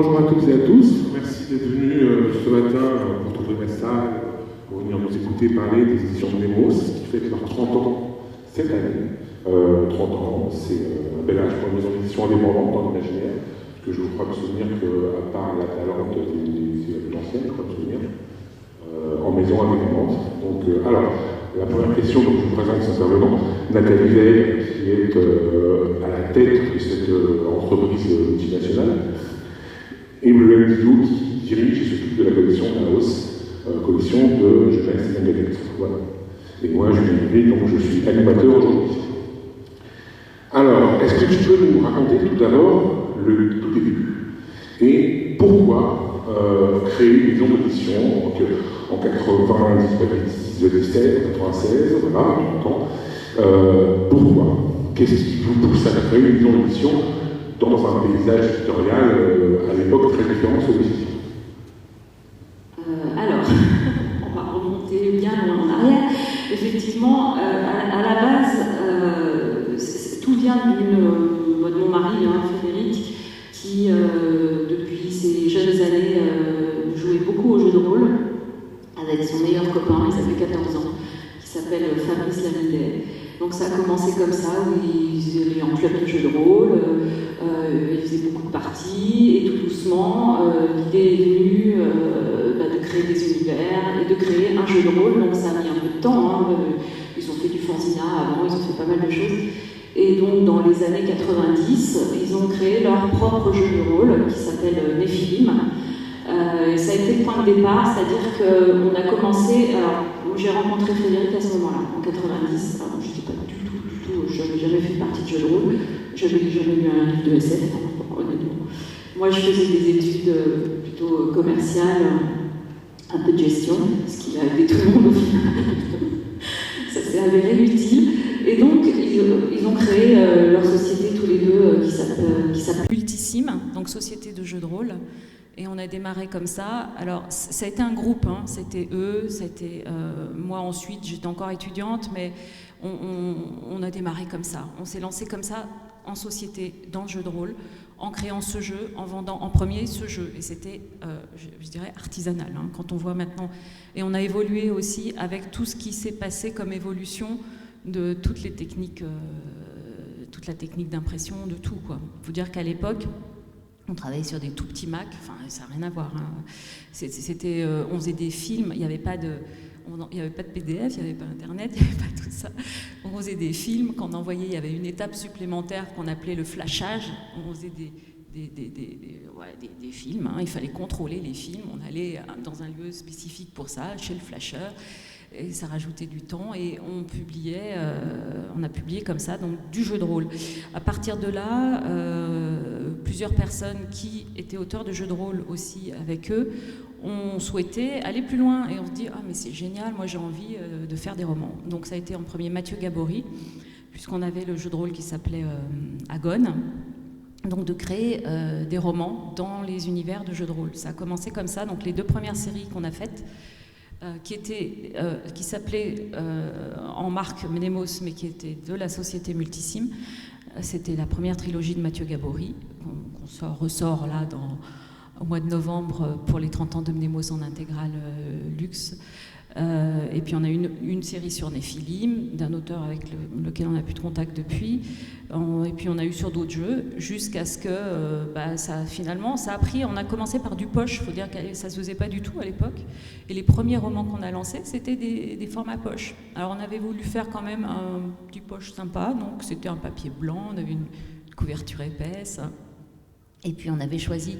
Bonjour à toutes et à tous, merci d'être venus ce matin pour trouver ma salle, pour venir nous écouter parler des éditions de Nemos, qui fête leurs 30 ans cette année. 30 ans, c'est un bel âge pour une maison d'édition indépendante dans l'imaginaire, parce que je crois me souvenir qu'à part la Talente, c'est la plus ancienne, je crois me souvenir, en maison indépendante. Donc, alors, la première question, donc je vous présente cet intervenant, Nathalie Veil, qui est à la tête de cette entreprise multinationale, et Emmanuel Guillot, qui dirige et s'occupe de la collection Naos, collection de jeunesse et d'adultes. Voilà. Et moi, je suis donc je suis animateur aujourd'hui. Alors, est-ce que tu peux nous raconter tout d'abord le tout début et pourquoi créer une maison d'édition en 90, 17, 96, voilà, longtemps. Pourquoi? Qu'est-ce qui vous pousse à créer une maison d'édition dans un paysage éditorial à l'époque très différent celui-ci? Alors, on va remonter bien loin en arrière. Effectivement, à la base, tout vient de mon mari, Frédéric, qui, depuis ses jeunes années, jouait beaucoup aux jeux de rôle avec son meilleur copain, il avait 14 ans, qui s'appelle Fabrice Lamillet. Donc ça a commencé comme ça, où ils allaient en club de jeux de rôle, ils faisaient beaucoup de parties, et tout doucement, l'idée est venue de créer des univers et de créer un jeu de rôle. Donc ça a mis un peu de temps, ils ont fait du fanzina avant, ils ont fait pas mal de choses. Et donc dans les années 90, ils ont créé leur propre jeu de rôle qui s'appelle Néphilim. Ça a été le point de départ, c'est-à-dire qu'on a commencé. Alors, j'ai rencontré Frédéric à ce moment-là, en 90. Alors, je ne sais pas du tout, je n'avais jamais fait partie de jeu de rôle, je n'avais jamais lu un livre de SF, honnêtement. Moi, je faisais des études plutôt commerciales, un peu de gestion, ce qui a aidé tout le monde au final. Ça s'est avéré utile. Et donc, ils ont créé leur société tous les deux qui s'appelle Multissime, donc société de jeux de rôle. Et on a démarré comme ça. Alors, ça a été un groupe, c'était eux, c'était moi ensuite, j'étais encore étudiante, mais on a démarré comme ça. On s'est lancé comme ça en société, dans le jeu de rôle, en créant ce jeu, en vendant en premier ce jeu. Et c'était, je dirais, artisanal, quand on voit maintenant. Et on a évolué aussi avec tout ce qui s'est passé comme évolution de toutes les techniques, toute la technique d'impression, de tout, quoi. Faut dire qu'à l'époque, on travaillait sur des tout petits Mac, enfin ça n'a rien à voir. C'était, on faisait des films, il n'y avait pas de PDF, il n'y avait pas Internet, il n'y avait pas tout ça. On faisait des films, quand on envoyait, il y avait une étape supplémentaire qu'on appelait le flashage. On faisait des films, il fallait contrôler les films. On allait dans un lieu spécifique pour ça, chez le flasheur. Et ça rajoutait du temps et on a publié comme ça, donc du jeu de rôle. À partir de là, plusieurs personnes qui étaient auteurs de jeux de rôle aussi avec eux ont souhaité aller plus loin et on se dit mais c'est génial, moi j'ai envie de faire des romans. Donc ça a été en premier Mathieu Gabory, puisqu'on avait le jeu de rôle qui s'appelait Agone. Donc de créer des romans dans les univers de jeux de rôle. Ça a commencé comme ça, donc les 2 premières séries qu'on a faites, qui s'appelait en marque Nemos, mais qui était de la société Multissime. C'était la première trilogie de Mathieu Gabory, qu'on ressort là au mois de novembre pour les 30 ans de Nemos en intégrale luxe. Et puis on a une série sur Néphilim, d'un auteur avec lequel on n'a plus de contact depuis. Et puis on a eu sur d'autres jeux, jusqu'à ce que finalement ça a pris. On a commencé par du poche, il faut dire que ça ne se faisait pas du tout à l'époque. Et les premiers romans qu'on a lancés, c'était des formats poche. Alors on avait voulu faire quand même un petit poche sympa, donc c'était un papier blanc, on avait une couverture épaisse. Et puis on avait choisi,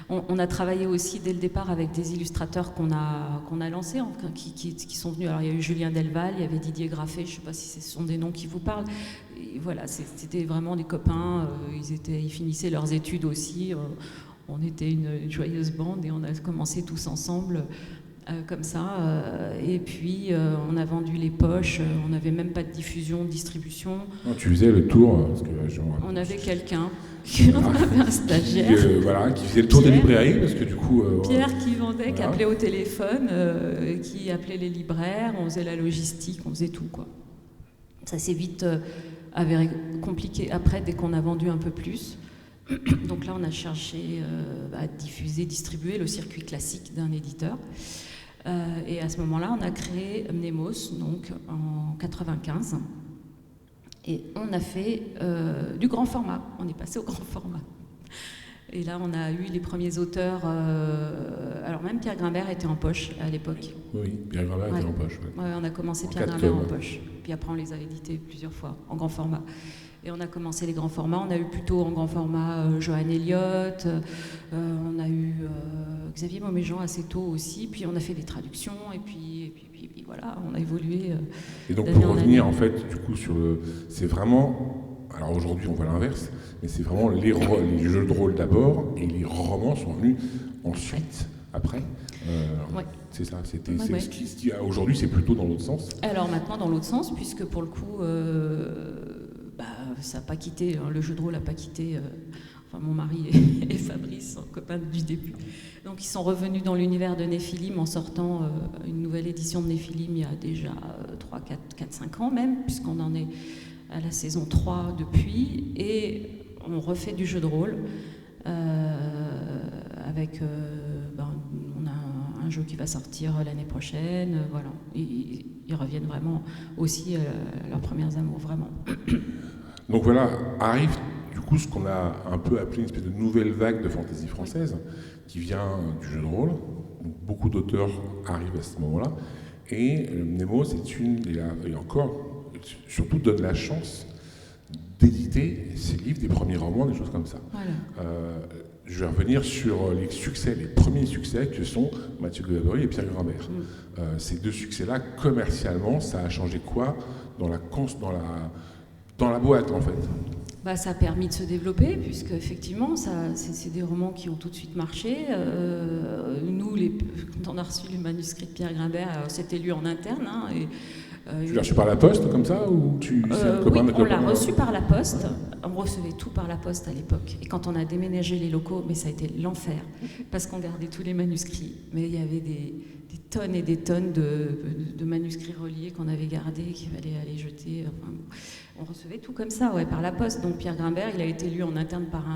on a travaillé aussi dès le départ avec des illustrateurs qu'on a lancés, qui sont venus. Alors il y a eu Julien Delval, il y avait Didier Graffet, je ne sais pas si ce sont des noms qui vous parlent. Et voilà, c'était vraiment des copains, ils finissaient leurs études aussi, on était une joyeuse bande et on a commencé tous ensemble. Comme ça, et puis on a vendu les poches, on n'avait même pas de diffusion, de distribution. Non, tu faisais le tour, parce que on avait quelqu'un, on avait un stagiaire. Qui faisait le tour des librairies, parce que du coup... Pierre qui vendait, qui appelait au téléphone, qui appelait les libraires, on faisait la logistique, on faisait tout, quoi. Ça s'est vite avéré compliqué après, dès qu'on a vendu un peu plus. Donc là, on a cherché à diffuser, distribuer le circuit classique d'un éditeur. Et à ce moment-là, on a créé Mnemos, donc en 95. Et on a fait du grand format. On est passé au grand format. Et là, on a eu les premiers auteurs. Alors même Pierre Grimbert était en poche à l'époque. Oui, Pierre Grimbert était en poche. Ouais, on a commencé Pierre Grimbert en poche. Puis après, on les a édités plusieurs fois en grand format. Et on a commencé les grands formats. On a eu plutôt en grand format Johan Elliott. On a eu Xavier Mauméjean assez tôt aussi. Puis on a fait des traductions. Et puis voilà, on a évolué. Et donc pour revenir en fait, du coup, c'est vraiment. Alors aujourd'hui, on voit l'inverse, mais c'est vraiment les jeux de rôle d'abord et les romans sont venus ensuite, après. Ouais. C'est ça, ce qui se dit. Aujourd'hui, c'est plutôt dans l'autre sens. Alors maintenant, dans l'autre sens, puisque pour le coup, ça n'a pas quitté, le jeu de rôle n'a pas quitté. Mon mari et Fabrice sont copains du début. Donc ils sont revenus dans l'univers de Néphilim en sortant une nouvelle édition de Néphilim il y a déjà 4-5 ans même, puisqu'on en est à la saison 3 depuis, et on refait du jeu de rôle avec on a un jeu qui va sortir l'année prochaine, voilà. Ils reviennent vraiment aussi à leurs premiers amours, vraiment. Donc voilà, arrive du coup ce qu'on a un peu appelé une espèce de nouvelle vague de fantaisie française qui vient du jeu de rôle. Donc, beaucoup d'auteurs arrivent à ce moment-là, et Mnemos est et encore surtout donne la chance d'éditer ses livres, des premiers romans, des choses comme ça. Voilà. Je vais revenir sur les premiers succès que sont Mathieu Gabory et Pierre Grimbert. Ces deux succès-là, commercialement, ça a changé quoi dans la boîte, en fait? Ça a permis de se développer, puisque effectivement, c'est des romans qui ont tout de suite marché. Nous, quand on a reçu le manuscrit de Pierre Grimbert, c'était lu en interne. Tu l'as reçu par la poste, comme ça, ou on l'a reçu par la poste. On recevait tout par la poste à l'époque. Et quand on a déménagé les locaux, mais ça a été l'enfer, parce qu'on gardait tous les manuscrits. Mais il y avait des tonnes et des tonnes de manuscrits reliés qu'on avait gardés, qu'il fallait aller jeter. Enfin, on recevait tout comme ça, par la poste. Donc Pierre Grimbert, il a été lu en interne par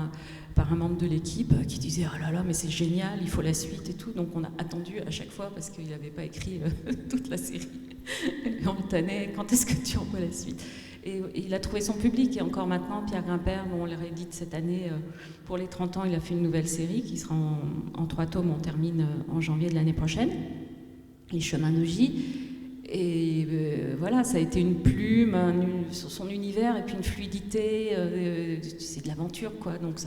un membre de l'équipe qui disait « Oh là là, mais c'est génial, il faut la suite et tout ». Donc on a attendu à chaque fois parce qu'il n'avait pas écrit toute la série. Et on le tannait, quand est-ce que tu envoies la suite? Et il a trouvé son public, et encore maintenant, Pierre Grimbert, on le réédite cette année, pour les 30 ans, il a fait une nouvelle série qui sera en 3 tomes, on termine en janvier de l'année prochaine, Les Chemins de J. Et voilà, ça a été une plume sur son univers, et puis une fluidité, c'est de l'aventure, quoi. Donc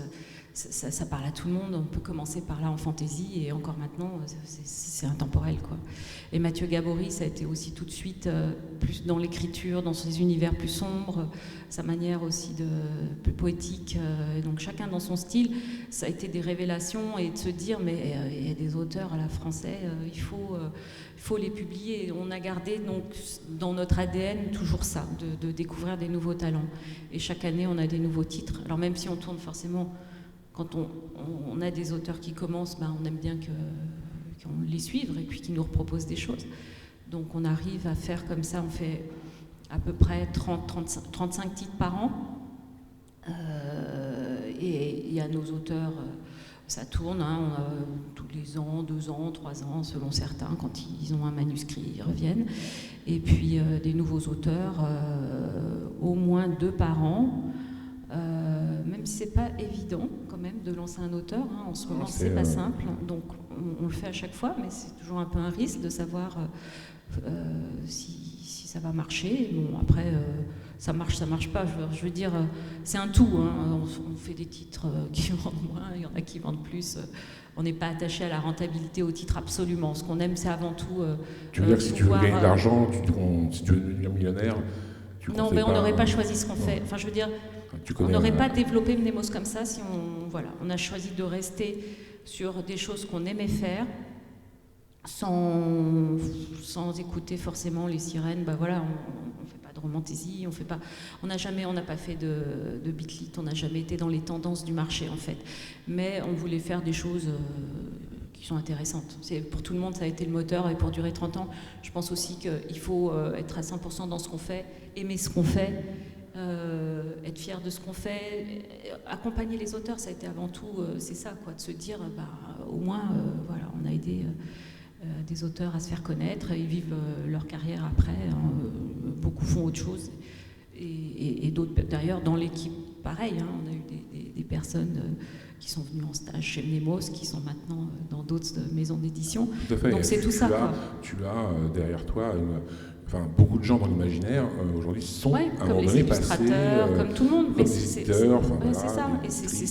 ça parle à tout le monde. On peut commencer par là en fantaisie, et encore maintenant, c'est intemporel, quoi. Et Mathieu Gabory, ça a été aussi tout de suite plus dans l'écriture, dans ses univers plus sombres, sa manière aussi plus poétique. Donc chacun dans son style, ça a été des révélations, et de se dire, mais il y a des auteurs à la français, il faut les publier. On a gardé donc dans notre ADN toujours ça, de découvrir des nouveaux talents. Et chaque année, on a des nouveaux titres. Alors même si on tourne forcément, quand on a des auteurs qui commencent, on aime bien qu'on les suive, et puis qu'ils nous reproposent des choses. Donc on arrive à faire comme ça, on fait à peu près 35 titres par an. Et il y a nos auteurs, ça tourne, tous les ans, 2 ans, 3 ans, selon certains, quand ils ont un manuscrit, ils reviennent. Et puis des nouveaux auteurs, au moins 2 par an. Même si c'est pas évident quand même de lancer un auteur, en ce moment c'est pas simple, donc on le fait à chaque fois, mais c'est toujours un peu un risque de savoir si ça va marcher. Bon, après ça marche pas, je veux dire, c'est un tout, on fait des titres qui vendent moins, il y en a qui vendent plus, on n'est pas attaché à la rentabilité au titre absolument, ce qu'on aime c'est avant tout tu veux dire que si tu veux gagner de l'argent, si tu veux devenir millionnaire, non, mais on n'aurait pas choisi ce qu'on fait, enfin je veux dire, on n'aurait pas développé Mnemos comme ça si on a choisi de rester sur des choses qu'on aimait faire, sans écouter forcément les sirènes. Voilà, on fait pas de romantaisie, on n'a pas fait de beatlit, on n'a jamais été dans les tendances du marché en fait. Mais on voulait faire des choses qui sont intéressantes. Pour tout le monde, ça a été le moteur, et pour durer 30 ans, je pense aussi qu'il faut être à 100% dans ce qu'on fait, aimer ce qu'on fait. être fier de ce qu'on fait. Accompagner les auteurs, ça a été avant tout, c'est ça, quoi, de se dire, au moins, voilà, on a aidé des auteurs à se faire connaître, ils vivent leur carrière après, hein, beaucoup font autre chose. Et d'autres, d'ailleurs, dans l'équipe, pareil, hein, on a eu des personnes qui sont venues en stage chez Nemos, qui sont maintenant dans d'autres maisons d'édition. Tout à fait. Donc c'est tout ça, quoi. Tu as derrière toi beaucoup de gens dans l'imaginaire aujourd'hui sont à un moment donné passés comme tout le monde, comme des éditeurs, c'est ça, et c'est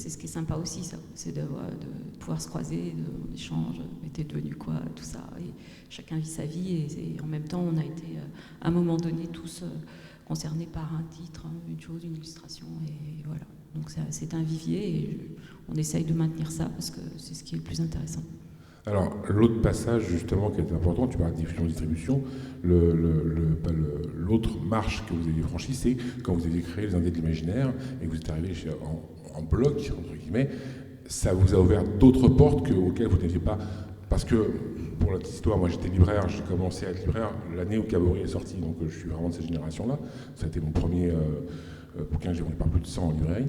ce qui est sympa aussi, ça, c'est de pouvoir se croiser, on échange, mais t'es devenu quoi, tout ça, et chacun vit sa vie, et en même temps on a été à un moment donné tous concernés par un titre, une chose, une illustration, et voilà. Donc c'est un vivier, et on essaye de maintenir ça parce que c'est ce qui est le plus intéressant. Alors, l'autre passage, justement, qui est important, tu parles de diffusion-distribution, l'autre marche que vous avez franchie, c'est quand vous avez créé les Indés de l'Imaginaire et que vous êtes arrivé en bloc, entre guillemets, ça vous a ouvert d'autres portes auxquelles vous n'étiez pas... Parce que, pour la petite histoire, moi j'étais libraire, j'ai commencé à être libraire l'année où Caboret est sorti, donc je suis vraiment de cette génération-là. Ça a été mon premier bouquin que j'ai vendu par plus de 100 en librairie.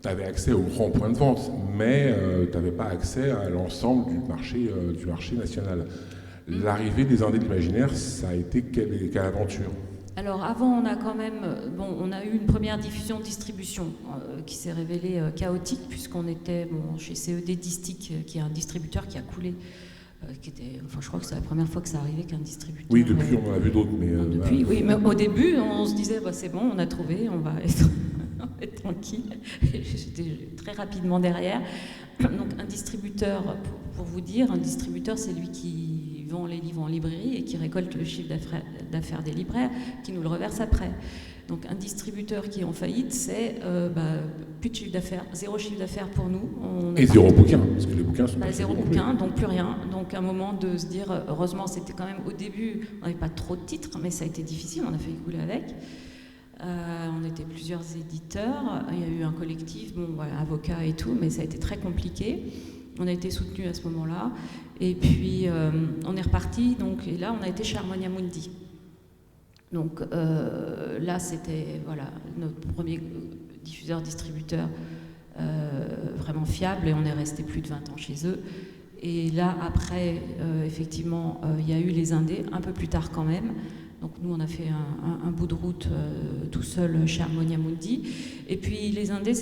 Tu avais accès aux grands points de vente, mais tu n'avais pas accès à l'ensemble du marché national. L'arrivée des Indés de l'Imaginaire, ça a été quelle aventure? Alors avant, on a quand même, on a eu une première diffusion-distribution qui s'est révélée chaotique, puisqu'on était chez CED Distic, qui est un distributeur qui a coulé. Je crois que c'est la première fois que ça arrivait qu'un distributeur... Oui, depuis on en a vu d'autres, mais... Depuis, oui, mais au début, on se disait, c'est bon, on a trouvé, on va être... être tranquille. J'étais très rapidement derrière. Donc un distributeur, pour vous dire, un distributeur, c'est lui qui vend les livres en librairie et qui récolte le chiffre d'affaires des libraires, qui nous le reverse après. Donc un distributeur qui est en faillite, c'est plus de chiffre d'affaires, zéro chiffre d'affaires pour nous. Et zéro bouquin, parce que les bouquins sont pas zéro bouquin, donc plus rien. Donc un moment de se dire, heureusement, c'était quand même au début, on n'avait pas trop de titres, mais ça a été difficile, on a failli couler avec. On était plusieurs éditeurs, il y a eu un collectif, avocats et tout, mais ça a été très compliqué. On a été soutenus à ce moment-là. Et puis, on est reparti, et là, on a été chez Harmonia Mundi. Donc là, c'était notre premier diffuseur-distributeur vraiment fiable, et on est resté plus de 20 ans chez eux. Et là, après, effectivement, il y a eu les Indés, un peu plus tard quand même. Donc nous, on a fait un bout de route tout seul chez Harmonia Mundi. Et puis les Indés,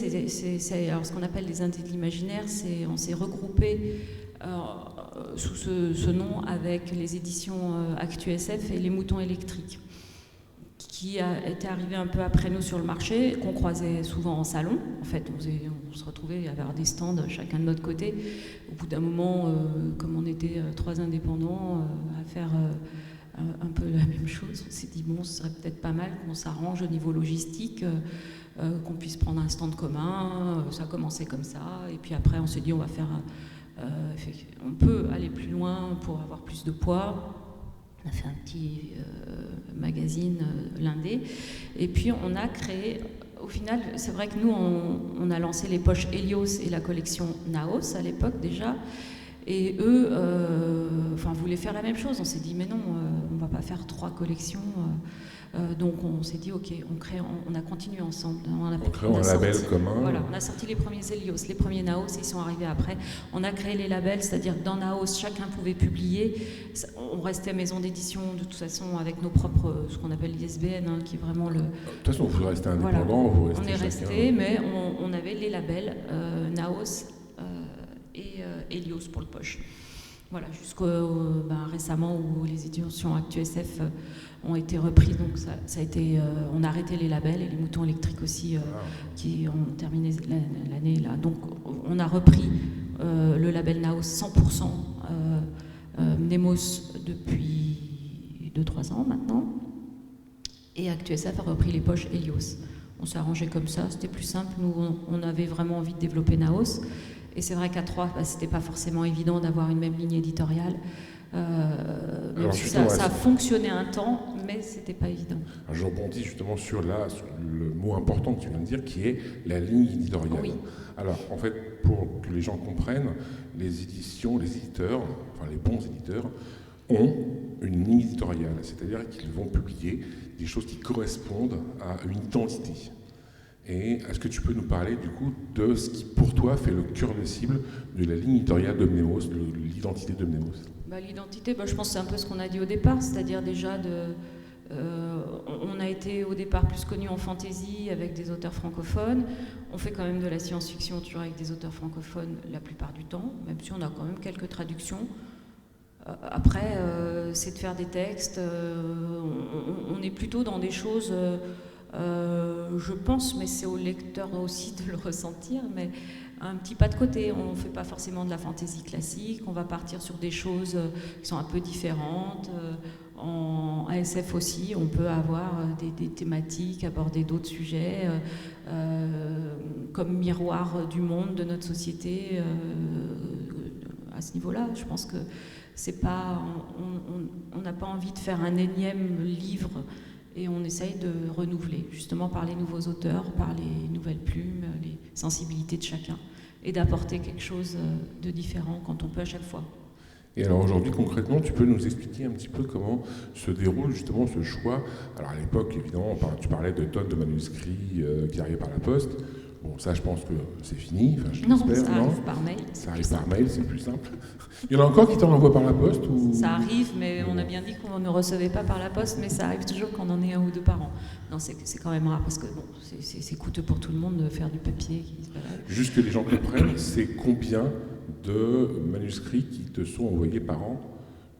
alors ce qu'on appelle les Indés de l'Imaginaire, on s'est regroupés sous ce nom avec les éditions ActuSF et les Moutons électriques, qui étaient arrivés un peu après nous sur le marché, qu'on croisait souvent en salon. En fait, on se retrouvait à avoir des stands chacun de notre côté. Au bout d'un moment, comme on était trois indépendants, à faire... un peu la même chose, on s'est dit ce serait peut-être pas mal qu'on s'arrange au niveau logistique, qu'on puisse prendre un stand commun, ça a commencé comme ça, et puis après on s'est dit on peut aller plus loin pour avoir plus de poids. On a fait un petit magazine, l'Indé, et puis on a créé, au final c'est vrai que nous on a lancé les poches Helios et la collection Naos à l'époque déjà. Et eux voulaient faire la même chose. On s'est dit, mais non, on ne va pas faire 3 collections. Donc on s'est dit, ok, on a continué ensemble. On crée un label commun. Voilà, on a sorti les premiers Helios, les premiers Naos, ils sont arrivés après. On a créé les labels, c'est-à-dire que dans Naos, chacun pouvait publier. On restait maison d'édition, de toute façon, avec nos propres, ce qu'on appelle l'ISBN, qui est vraiment le... De toute façon, vous restez indépendant, vous restez on est resté, mais on avait les labels Naos et Helios pour le poche. Voilà, jusqu'au récemment où les éditions ActuSF ont été repris, donc ça a été, on a arrêté les labels et les moutons électriques aussi qui ont terminé l'année là. Donc on a repris le label Naos 100% Nemos depuis 2-3 ans maintenant, et ActuSF a repris les poches Helios. On s'est arrangé comme ça, c'était plus simple. Nous, on avait vraiment envie de développer Naos. Et c'est vrai qu'à 3, c'était pas forcément évident d'avoir une même ligne éditoriale. Même si ça a fonctionné un temps, mais c'était pas évident. Je rebondis justement sur le mot important que tu viens de dire, qui est la ligne éditoriale. Oui. Alors, en fait, pour que les gens comprennent, les éditeurs, enfin les bons éditeurs, ont une ligne éditoriale, c'est-à-dire qu'ils vont publier des choses qui correspondent à une identité. Et est-ce que tu peux nous parler du coup de ce qui pour toi fait le cœur de cible de la ligne éditoriale de Mnemos, de l'identité de Mnemos? L'identité, je pense que c'est un peu ce qu'on a dit au départ, c'est-à-dire déjà on a été au départ plus connus en fantasy avec des auteurs francophones. On fait quand même de la science-fiction toujours avec des auteurs francophones la plupart du temps, même si on a quand même quelques traductions. Après, c'est de faire des textes. On est plutôt dans des choses, je pense, mais c'est au lecteur aussi de le ressentir, mais un petit pas de côté. On ne fait pas forcément de la fantaisie classique. On va partir sur des choses qui sont un peu différentes. En ASF aussi, on peut avoir des thématiques, aborder d'autres sujets comme miroir du monde, de notre société. À ce niveau-là, je pense que c'est pas, on n'a pas envie de faire un énième livre et on essaye de renouveler, justement par les nouveaux auteurs, par les nouvelles plumes, les sensibilités de chacun, et d'apporter quelque chose de différent quand on peut à chaque fois. Et alors aujourd'hui, concrètement, tu peux nous expliquer un petit peu comment se déroule justement ce choix? Alors à l'époque, évidemment, tu parlais de tonnes de manuscrits qui arrivaient par la poste. Bon, ça, je pense que c'est fini. Enfin, non, ça arrive par mail. Ça arrive par mail, c'est plus simple. Il y en a encore qui t'en envoient par la poste ou... Ça arrive, mais on a bien dit qu'on ne recevait pas par la poste, mais ça arrive toujours qu'on en ait un ou deux par an. Non, c'est quand même rare, parce que bon, c'est coûteux pour tout le monde de faire du papier qui se balade. Juste que les gens comprennent, c'est combien de manuscrits qui te sont envoyés par an?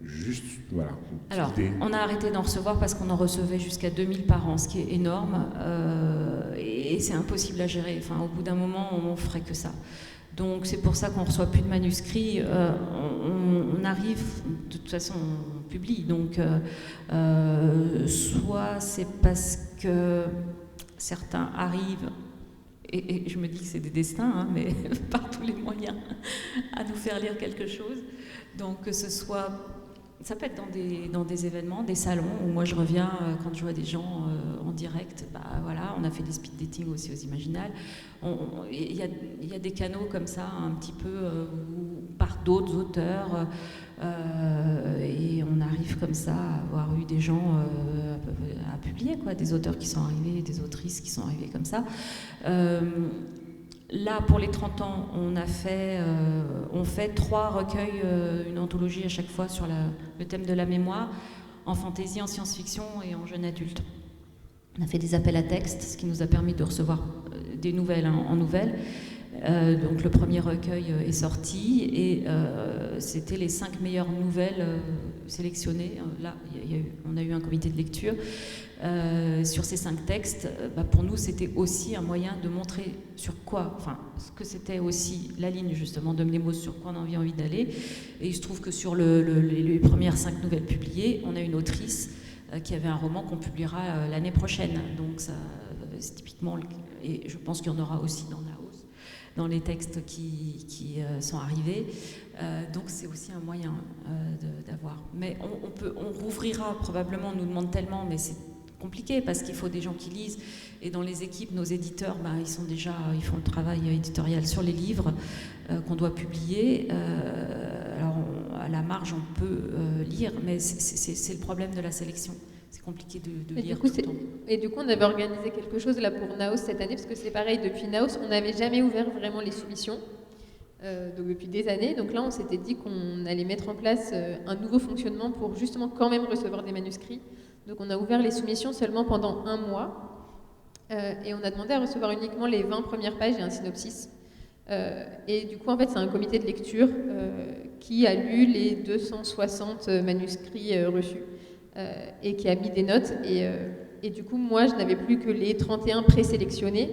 Juste, voilà. Alors, on a arrêté d'en recevoir parce qu'on en recevait jusqu'à 2000 par an, ce qui est énorme, et c'est impossible à gérer. Enfin, au bout d'un moment, on ne ferait que ça. Donc, c'est pour ça qu'on ne reçoit plus de manuscrits. On arrive, de toute façon, on publie. Donc, soit c'est parce que certains arrivent, et je me dis que c'est des destins, hein, mais par tous les moyens, à nous faire lire quelque chose. Donc, que ce soit... Ça peut être dans des événements, des salons, où moi je reviens quand je vois des gens en direct. Voilà, on a fait des speed dating aussi aux Imaginales. Il y a des canaux comme ça, un petit peu par d'autres auteurs, et on arrive comme ça à avoir eu des gens à publier, quoi, des auteurs qui sont arrivés, des autrices qui sont arrivées comme ça. Là, pour les 30 ans, on fait 3 recueils, une anthologie à chaque fois sur le thème de la mémoire, en fantaisie, en science-fiction et en jeune adulte. On a fait des appels à texte, ce qui nous a permis de recevoir des nouvelles en nouvelles. Donc le premier recueil est sorti et c'était les 5 meilleures nouvelles sélectionnées. Là, on a eu un comité de lecture sur ces 5 textes. Pour nous, c'était aussi un moyen de montrer sur quoi, enfin, ce que c'était aussi la ligne justement de Mnemos, sur quoi on a envie d'aller. Et il se trouve que sur les premières 5 nouvelles publiées, on a une autrice qui avait un roman qu'on publiera l'année prochaine. Donc ça, c'est typiquement, et je pense qu'il y en aura aussi dans les textes qui sont arrivés. Donc c'est aussi un moyen d'avoir. Mais on rouvrira probablement, on nous demande tellement, mais c'est compliqué parce qu'il faut des gens qui lisent. Et dans les équipes, nos éditeurs, ils font le travail éditorial sur les livres qu'on doit publier. Alors à la marge, on peut lire, mais c'est le problème de la sélection. C'est compliqué de lire tout le temps. Et du coup, on avait organisé quelque chose là pour Naos cette année, parce que c'est pareil, depuis Naos, on n'avait jamais ouvert vraiment les soumissions, donc depuis des années. Donc là, on s'était dit qu'on allait mettre en place un nouveau fonctionnement pour justement quand même recevoir des manuscrits. Donc on a ouvert les soumissions seulement pendant 1 mois, et on a demandé à recevoir uniquement les 20 premières pages et un synopsis. Et du coup, en fait, c'est un comité de lecture qui a lu les 260 manuscrits reçus. Et qui a mis des notes. Et du coup, moi, je n'avais plus que les 31 présélectionnés.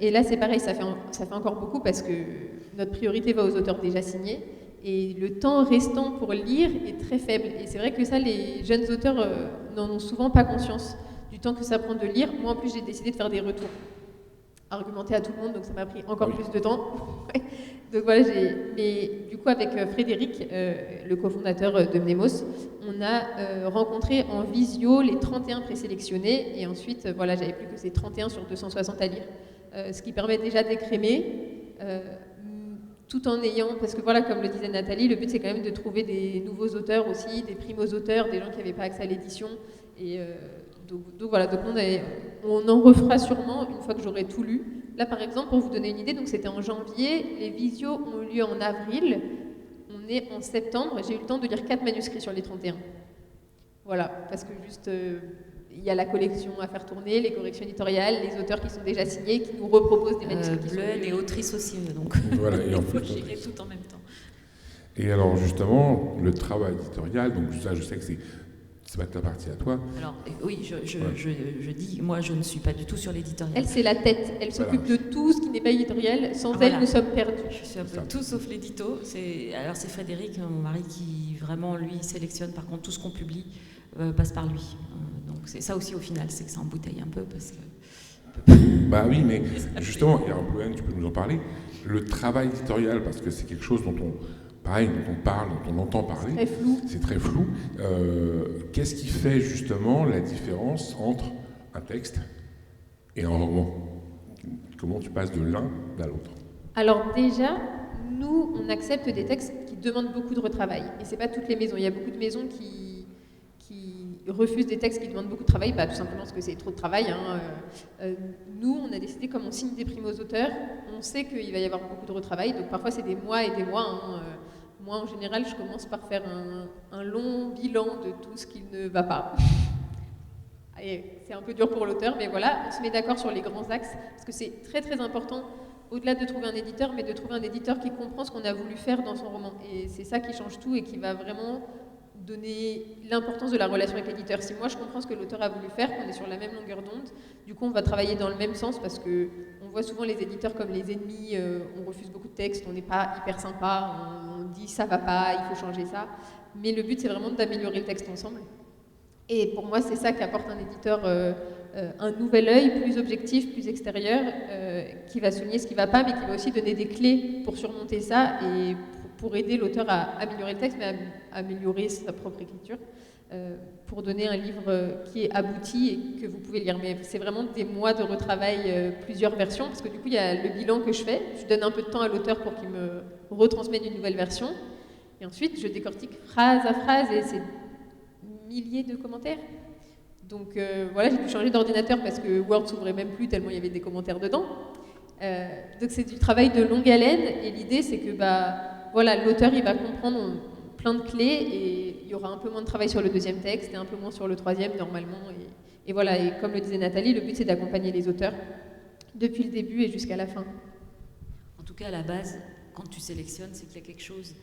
Et là, c'est pareil, ça fait encore beaucoup parce que notre priorité va aux auteurs déjà signés. Et le temps restant pour lire est très faible. Et c'est vrai que ça, les jeunes auteurs n'en ont souvent pas conscience du temps que ça prend de lire. Moi, en plus, j'ai décidé de faire des retours argumentés à tout le monde, donc ça m'a pris encore plus de temps. Donc voilà, mais du coup, avec Frédéric, le cofondateur de Mnemos, on a rencontré en visio les 31 présélectionnés, et ensuite, voilà, j'avais plus que ces 31 sur 260 à lire, ce qui permet déjà d'écrémer tout en ayant, parce que voilà, comme le disait Nathalie, le but c'est quand même de trouver des nouveaux auteurs aussi, des primos-auteurs, des gens qui n'avaient pas accès à l'édition. Et donc voilà, donc on en refera sûrement une fois que j'aurai tout lu. Là par exemple, pour vous donner une idée, donc c'était en janvier, les visios ont eu lieu en avril, on est en septembre, j'ai eu le temps de lire 4 manuscrits sur les 31. Voilà, parce que juste, il y a la collection à faire tourner, les corrections éditoriales, les auteurs qui sont déjà signés, qui nous reproposent des manuscrits. Bleun et autrice aussi, donc voilà, et il en faut plus, gérer tout en même temps. Et alors justement, le travail éditorial, donc ça je sais que c'est pas ta partie à toi. Alors oui, je dis, moi je ne suis pas du tout sur l'éditorial. Elle c'est la tête, elle s'occupe de tout ce qui n'est pas éditorial, sans elle nous sommes perdus. Je suis un peu tout sauf l'édito. Alors c'est Frédéric, mon mari, qui vraiment lui sélectionne, par contre tout ce qu'on publie passe par lui. Donc c'est ça aussi au final, c'est que ça embouteille un peu parce que... Bah oui, mais justement, et alors Bleun, tu peux nous en parler, le travail éditorial, parce que c'est quelque chose dont on parle, dont on entend parler. C'est très flou. C'est très flou. Qu'est-ce qui fait justement la différence entre un texte et un roman? Comment tu passes de l'un à l'autre? Alors déjà, nous, on accepte des textes qui demandent beaucoup de retravail. Et c'est pas toutes les maisons. Il y a beaucoup de maisons qui refusent des textes qui demandent beaucoup de travail, tout simplement parce que c'est trop de travail. Nous, on a décidé, comme on signe des primos auteurs, on sait qu'il va y avoir beaucoup de retravail. Donc parfois, c'est des mois et des mois. Moi, en général, je commence par faire un long bilan de tout ce qui ne va pas. Et c'est un peu dur pour l'auteur, mais voilà, on se met d'accord sur les grands axes, parce que c'est très très important, au-delà de trouver un éditeur, mais de trouver un éditeur qui comprend ce qu'on a voulu faire dans son roman. Et c'est ça qui change tout et qui va vraiment donner l'importance de la relation avec l'éditeur. Si moi je comprends ce que l'auteur a voulu faire, qu'on est sur la même longueur d'onde, du coup on va travailler dans le même sens, parce que on voit souvent les éditeurs comme les ennemis, on refuse beaucoup de textes, on n'est pas hyper sympa, on dit ça va pas, il faut changer ça. Mais le but c'est vraiment d'améliorer le texte ensemble. Et pour moi c'est ça qu'apporte un éditeur, un nouvel œil plus objectif, plus extérieur, qui va souligner ce qui ne va pas, mais qui va aussi donner des clés pour surmonter ça et pour aider l'auteur à améliorer le texte, mais à améliorer sa propre écriture, pour donner un livre qui est abouti et que vous pouvez lire. Mais c'est vraiment des mois de retravail, plusieurs versions, parce que du coup, il y a le bilan que je fais. Je donne un peu de temps à l'auteur pour qu'il me retransmette une nouvelle version. Et ensuite, je décortique phrase à phrase, et c'est milliers de commentaires. Donc voilà, j'ai dû changer d'ordinateur parce que Word s'ouvrait même plus tellement il y avait des commentaires dedans. Donc c'est du travail de longue haleine, et l'idée c'est que voilà, l'auteur il va comprendre plein de clés, et il y aura un peu moins de travail sur le deuxième texte et un peu moins sur le troisième normalement. Et voilà, et comme le disait Nathalie, le but c'est d'accompagner les auteurs depuis le début et jusqu'à la fin. En tout cas, à la base, quand tu sélectionnes, c'est qu'il y a quelque chose.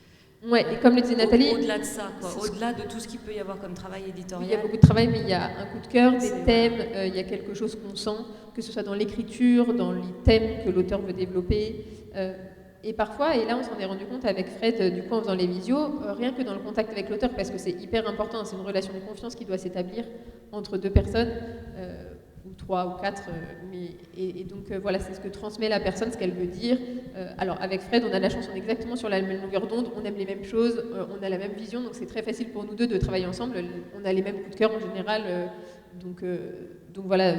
Ouais, et comme le disait Nathalie, au-delà de ça, au-delà de tout ce qu'il peut y avoir comme travail éditorial. Il y a beaucoup de travail, mais il y a un coup de cœur, des thèmes, il y a quelque chose qu'on sent, que ce soit dans l'écriture, dans les thèmes que l'auteur veut développer. Et parfois, et là on s'en est rendu compte avec Fred, du coup en faisant les visios, rien que dans le contact avec l'auteur, parce que c'est hyper important, c'est une relation de confiance qui doit s'établir entre deux personnes, ou 3 ou 4, et donc voilà, c'est ce que transmet la personne, ce qu'elle veut dire. Alors avec Fred, on a la chance, on est exactement sur la même longueur d'onde, on aime les mêmes choses, on a la même vision, donc c'est très facile pour nous deux de travailler ensemble, on a les mêmes coups de cœur en général, donc voilà,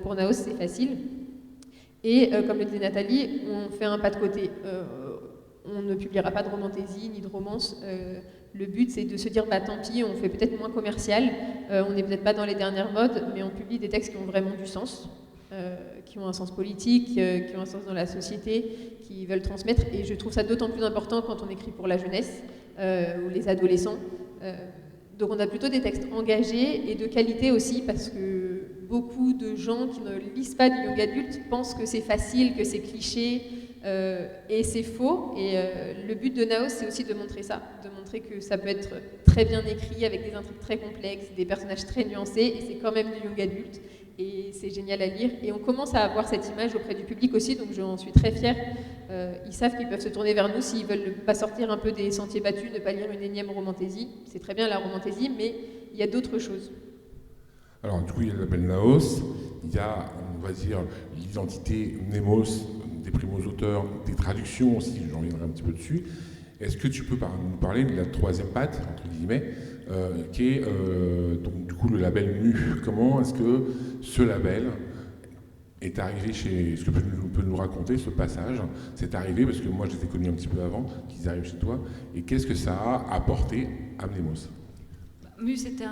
pour Naos c'est facile. Et comme le disait Nathalie, on fait un pas de côté. On ne publiera pas de romantaisie ni de romance. Le but, c'est de se dire, tant pis, on fait peut-être moins commercial, on n'est peut-être pas dans les dernières modes, mais on publie des textes qui ont vraiment du sens, qui ont un sens politique, qui ont un sens dans la société, qui veulent transmettre. Et je trouve ça d'autant plus important quand on écrit pour la jeunesse ou les adolescents. Donc on a plutôt des textes engagés et de qualité aussi, parce que beaucoup de gens qui ne lisent pas du young adulte pensent que c'est facile, que c'est cliché, et c'est faux. Et le but de Naos, c'est aussi de montrer ça, de montrer que ça peut être très bien écrit, avec des intrigues très complexes, des personnages très nuancés, et c'est quand même du young adulte, et c'est génial à lire. Et on commence à avoir cette image auprès du public aussi, donc j'en suis très fière. Ils savent qu'ils peuvent se tourner vers nous s'ils veulent pas sortir un peu des sentiers battus, ne pas lire une énième romantaisie. C'est très bien la romantaisie, mais il y a d'autres choses. Alors du coup, il y a le label Naos, il y a, on va dire, l'identité Nemos, des primos auteurs, des traductions aussi, j'en reviendrai un petit peu dessus. Est-ce que tu peux nous parler de la troisième patte, entre guillemets, qui est donc du coup le label Nu? Comment est-ce que ce label est arrivé chez... Est-ce que tu peux nous raconter ce passage? C'est arrivé parce que moi je les ai connus un petit peu avant qu'ils arrivent chez toi. Et qu'est-ce que ça a apporté à Mnemos? Mu, c'était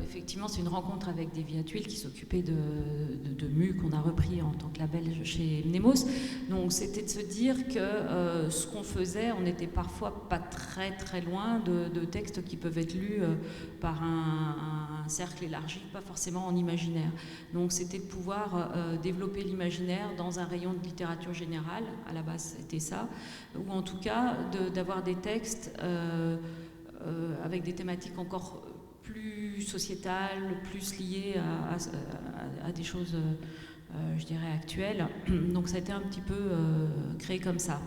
effectivement, c'est une rencontre avec des Via Tuiles qui s'occupaient de Mu, qu'on a repris en tant que label chez Mnemos. Donc c'était de se dire que ce qu'on faisait, on n'était parfois pas très très loin de textes qui peuvent être lus par un cercle élargi, pas forcément en imaginaire. Donc c'était de pouvoir développer l'imaginaire dans un rayon de littérature générale, à la base c'était ça, ou en tout cas d'avoir des textes avec des thématiques encore plus sociétales, plus liées à des choses, je dirais, actuelles. Donc ça a été un petit peu créé comme ça.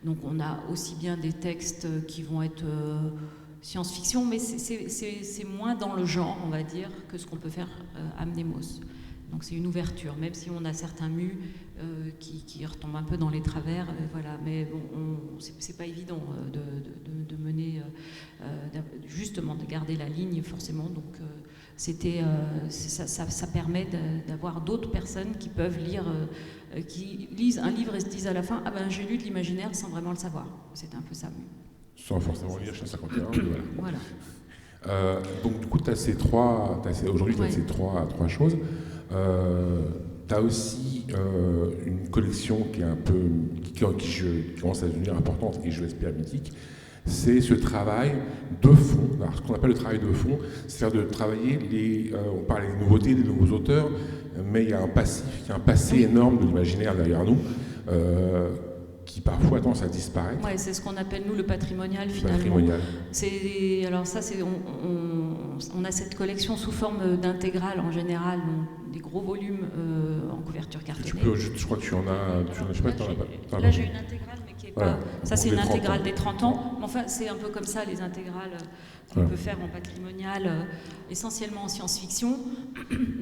Donc on a aussi bien des textes qui vont être science-fiction, mais c'est moins dans le genre, on va dire, que ce qu'on peut faire à Mnemos. Donc c'est une ouverture, même si on a certains mus qui retombent un peu dans les travers, voilà. Mais bon, c'est pas évident de mener, justement, de garder la ligne forcément. Donc ça permet d'avoir d'autres personnes qui peuvent lire, qui lisent un livre et se disent à la fin, ah ben j'ai lu de l'imaginaire sans vraiment le savoir. C'est un peu ça. Sans forcément lire chez 51. Voilà. Donc du coup, aujourd'hui tu as ces trois choses. Tu as aussi une collection qui est un peu qui commence à devenir importante et je l'espère mythique. C'est ce travail de fond. Alors, ce qu'on appelle le travail de fond, c'est-à-dire de travailler on parle des nouveautés, des nouveaux auteurs, mais il y a un passé énorme de l'imaginaire derrière nous. Qui parfois a tendance à disparaître. Ouais, c'est ce qu'on appelle nous le patrimonial finalement. Alors ça, on a cette collection sous forme d'intégrale en général, donc des gros volumes en couverture cartonnée. Je crois que tu en as. Je sais pas, t'en as pas. Là j'ai une intégrale, mais qui est pas. Ça c'est une intégrale des 30 ans. Mais enfin c'est un peu comme ça les intégrales qu'on peut faire en patrimonial, essentiellement en science-fiction.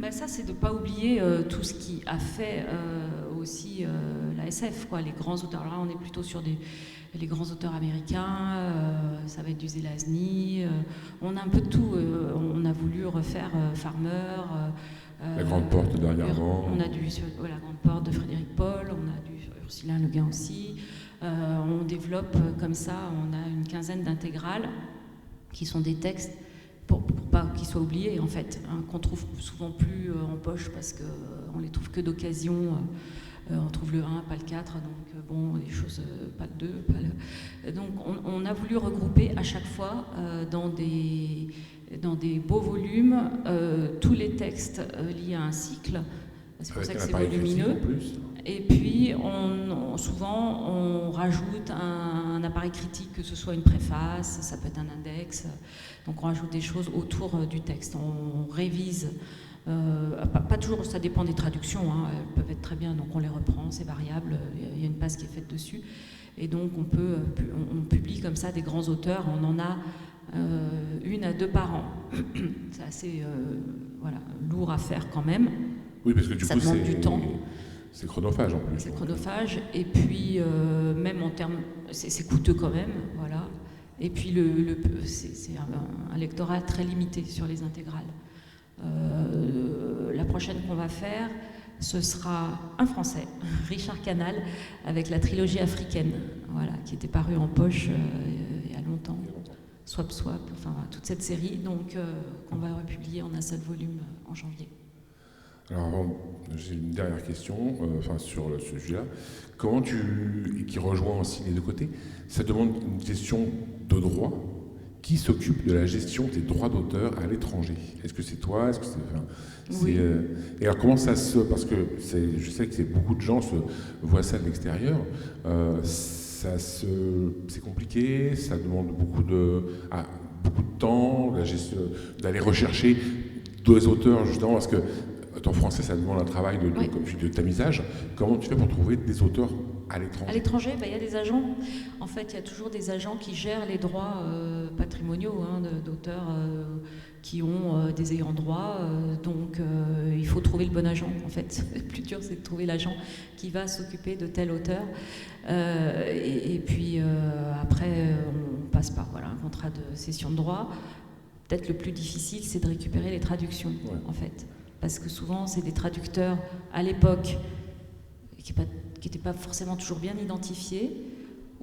Ben, ça c'est de ne pas oublier tout ce qui a fait aussi la SF, quoi, les grands auteurs. Alors là, on est plutôt sur les grands auteurs américains, ça va être du Zelazny, on a un peu de tout. On a voulu refaire Farmer. La Grande Porte dernièrement. On a la Grande Porte de Frédéric Paul, on a du Ursulin Le Guin aussi. On développe comme ça, on a une quinzaine d'intégrales qui sont des textes pour pas qu'ils soient oubliés en fait, hein, qu'on trouve souvent plus en poche parce qu'on les trouve que d'occasion. On trouve le 1, pas le 4, donc bon, les choses, pas le 2, pas le... Donc on a voulu regrouper à chaque fois dans des beaux volumes tous les textes liés à un cycle. C'est pour ça que c'est volumineux. Et puis souvent on rajoute un appareil critique, que ce soit une préface, ça peut être un index. Donc on rajoute des choses autour du texte. On révise. Pas toujours, ça dépend des traductions, hein, elles peuvent être très bien, donc on les reprend, c'est variable, il y a une passe qui est faite dessus. Et donc on publie comme ça des grands auteurs, on en a 1 à 2 par an. C'est assez lourd à faire quand même. Oui, parce que du ça coup, demande du temps. C'est chronophage en plus. C'est chronophage, et puis même en termes, c'est coûteux quand même, voilà. Et puis c'est un lectorat très limité sur les intégrales. La prochaine qu'on va faire, ce sera un Français, Richard Canal, avec la trilogie africaine, voilà, qui était parue en poche il y a longtemps. Swap, enfin toute cette série, donc qu'on va republier en un seul volume en janvier. Alors, j'ai une dernière question sur ce sujet-là. Qui rejoint aussi les deux côtés, ça demande une question de droit. Qui s'occupe de la gestion des droits d'auteur à l'étranger? Est-ce que c'est toi? Est-ce que oui. Et alors comment ça se... Parce que je sais que beaucoup de gens voient ça de l'extérieur. C'est compliqué, ça demande beaucoup de temps, d'aller rechercher des auteurs, justement, parce que en français, ça demande un travail de tamisage. Comment tu fais pour trouver des auteurs à l'étranger? À l'étranger, il y a des agents. En fait, il y a toujours des agents qui gèrent les droits patrimoniaux d'auteurs qui ont des ayants droit. Donc, il faut trouver le bon agent. En fait, le plus dur, c'est de trouver l'agent qui va s'occuper de tel auteur. Et puis, après, on passe par un contrat de cession de droit. Peut-être le plus difficile, c'est de récupérer les traductions, en fait. parce que souvent c'est des traducteurs à l'époque qui n'étaient pas forcément toujours bien identifiés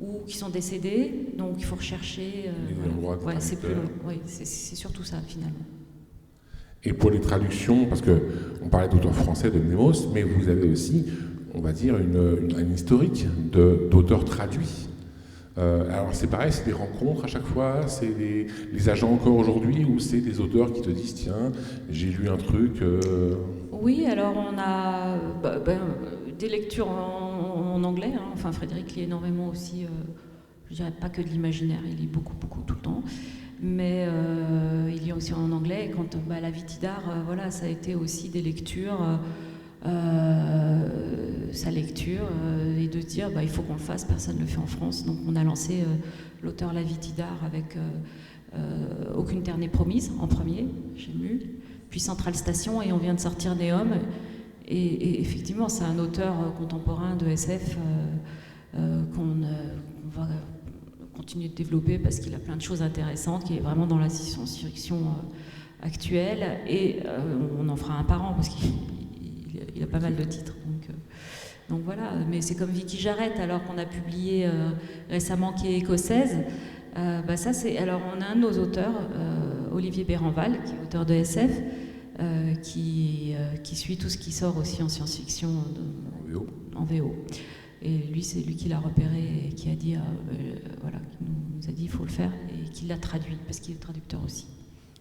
ou qui sont décédés, donc il faut rechercher. Ouais, c'est plus long. Ouais, c'est surtout ça finalement. Et pour les traductions, parce qu'on parlait d'auteurs français de Nemos, mais vous avez aussi, on va dire, un historique d'auteurs traduits. Alors c'est pareil, c'est des rencontres à chaque fois, c'est les agents encore aujourd'hui, ou c'est des auteurs qui te disent tiens, j'ai lu un truc. Oui, alors on a des lectures en anglais. Hein. Enfin, Frédéric lit énormément aussi. Je dirais pas que de l'imaginaire, il lit beaucoup tout le temps. Mais il lit aussi en anglais. Et quand la Vitidar, voilà, ça a été aussi des lectures. Sa lecture et de dire il faut qu'on le fasse, personne ne le fait en France, donc on a lancé l'auteur La Vitidar avec Aucune terre n'est promise en premier chez Mu, puis Centrale Station, et on vient de sortir Néom, et effectivement c'est un auteur contemporain de SF qu'on va continuer de développer parce qu'il a plein de choses intéressantes, qui est vraiment dans la science-fiction actuelle, et on en fera un par an parce qu'il a pas mal de titres, donc voilà. Mais c'est comme Vicky Jarrett, alors qu'on a publié récemment, qui est écossaise. Ça c'est, alors on a un de nos auteurs, Olivier Béranval, qui est auteur de SF, qui suit tout ce qui sort aussi en science-fiction en VO. Et lui, c'est lui qui l'a repéré et qui a dit, qui nous a dit il faut le faire, et qui l'a traduit parce qu'il est traducteur aussi.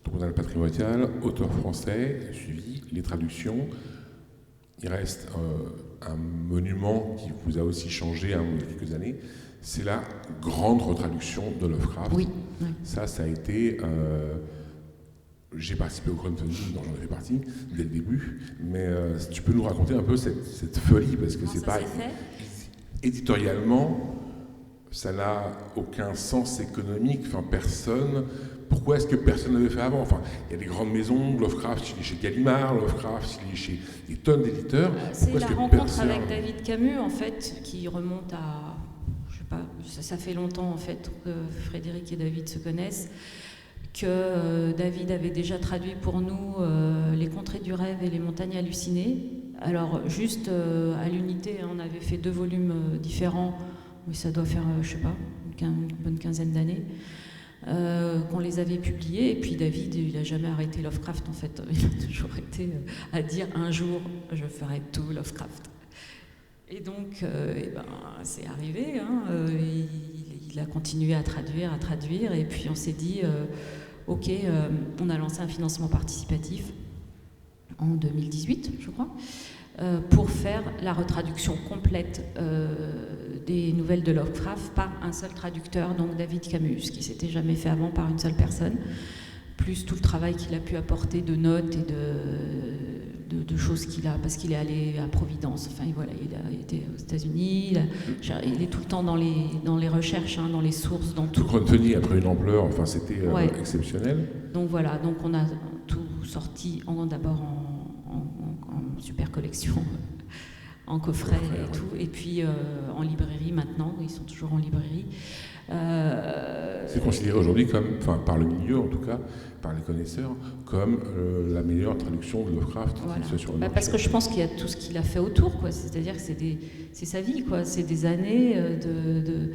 Donc on a le patrimonial, auteur français, suivi, les traductions. Il reste un monument qui vous a aussi changé il y a quelques années, c'est la grande retraduction de Lovecraft. Oui. Ça a été... j'ai participé au crowdfunding, dont j'en ai fait partie dès le début, mais tu peux nous raconter un peu cette folie, parce que c'est pas... Éditorialement, ça n'a aucun sens économique, enfin personne... Pourquoi est-ce que personne n'avait fait avant? Enfin, il y a des grandes maisons, Lovecraft, il est chez Gallimard, Lovecraft, il est chez des tonnes d'éditeurs. C'est la rencontre avec David Camus, en fait, qui remonte à... Je sais pas, ça fait longtemps, en fait, que Frédéric et David se connaissent, que David avait déjà traduit pour nous Les Contrées du Rêve et Les Montagnes Hallucinées. Alors, juste à l'unité, on avait fait 2 volumes différents, mais ça doit faire, je sais pas, une bonne quinzaine d'années. Qu'on les avait publiés, et puis David, il n'a jamais arrêté Lovecraft, en fait. Il a toujours été à dire un jour je ferai tout Lovecraft. Et donc c'est arrivé, hein, il a continué à traduire, et puis on s'est dit ok, on a lancé un financement participatif en 2018, je crois, pour faire la retraduction complète des nouvelles de Lovecraft par un seul traducteur, donc David Camus, ce qui ne s'était jamais fait avant par une seule personne, plus tout le travail qu'il a pu apporter de notes et de choses qu'il a, parce qu'il est allé à Providence, enfin voilà, il a été aux États-Unis, il est tout le temps dans les recherches, hein, dans les sources, dans tout. Le crowdfunding a pris une ampleur, enfin c'était exceptionnel. Donc voilà, donc on a tout sorti d'abord en super collection, en coffret et tout, et puis en librairie maintenant, ils sont toujours en librairie. C'est considéré aujourd'hui comme, enfin par le milieu en tout cas, par les connaisseurs, comme la meilleure traduction de Lovecraft qui soit sur le marché. Parce que je pense qu'il y a tout ce qu'il a fait autour, quoi. C'est-à-dire que c'est sa vie, quoi. C'est des années de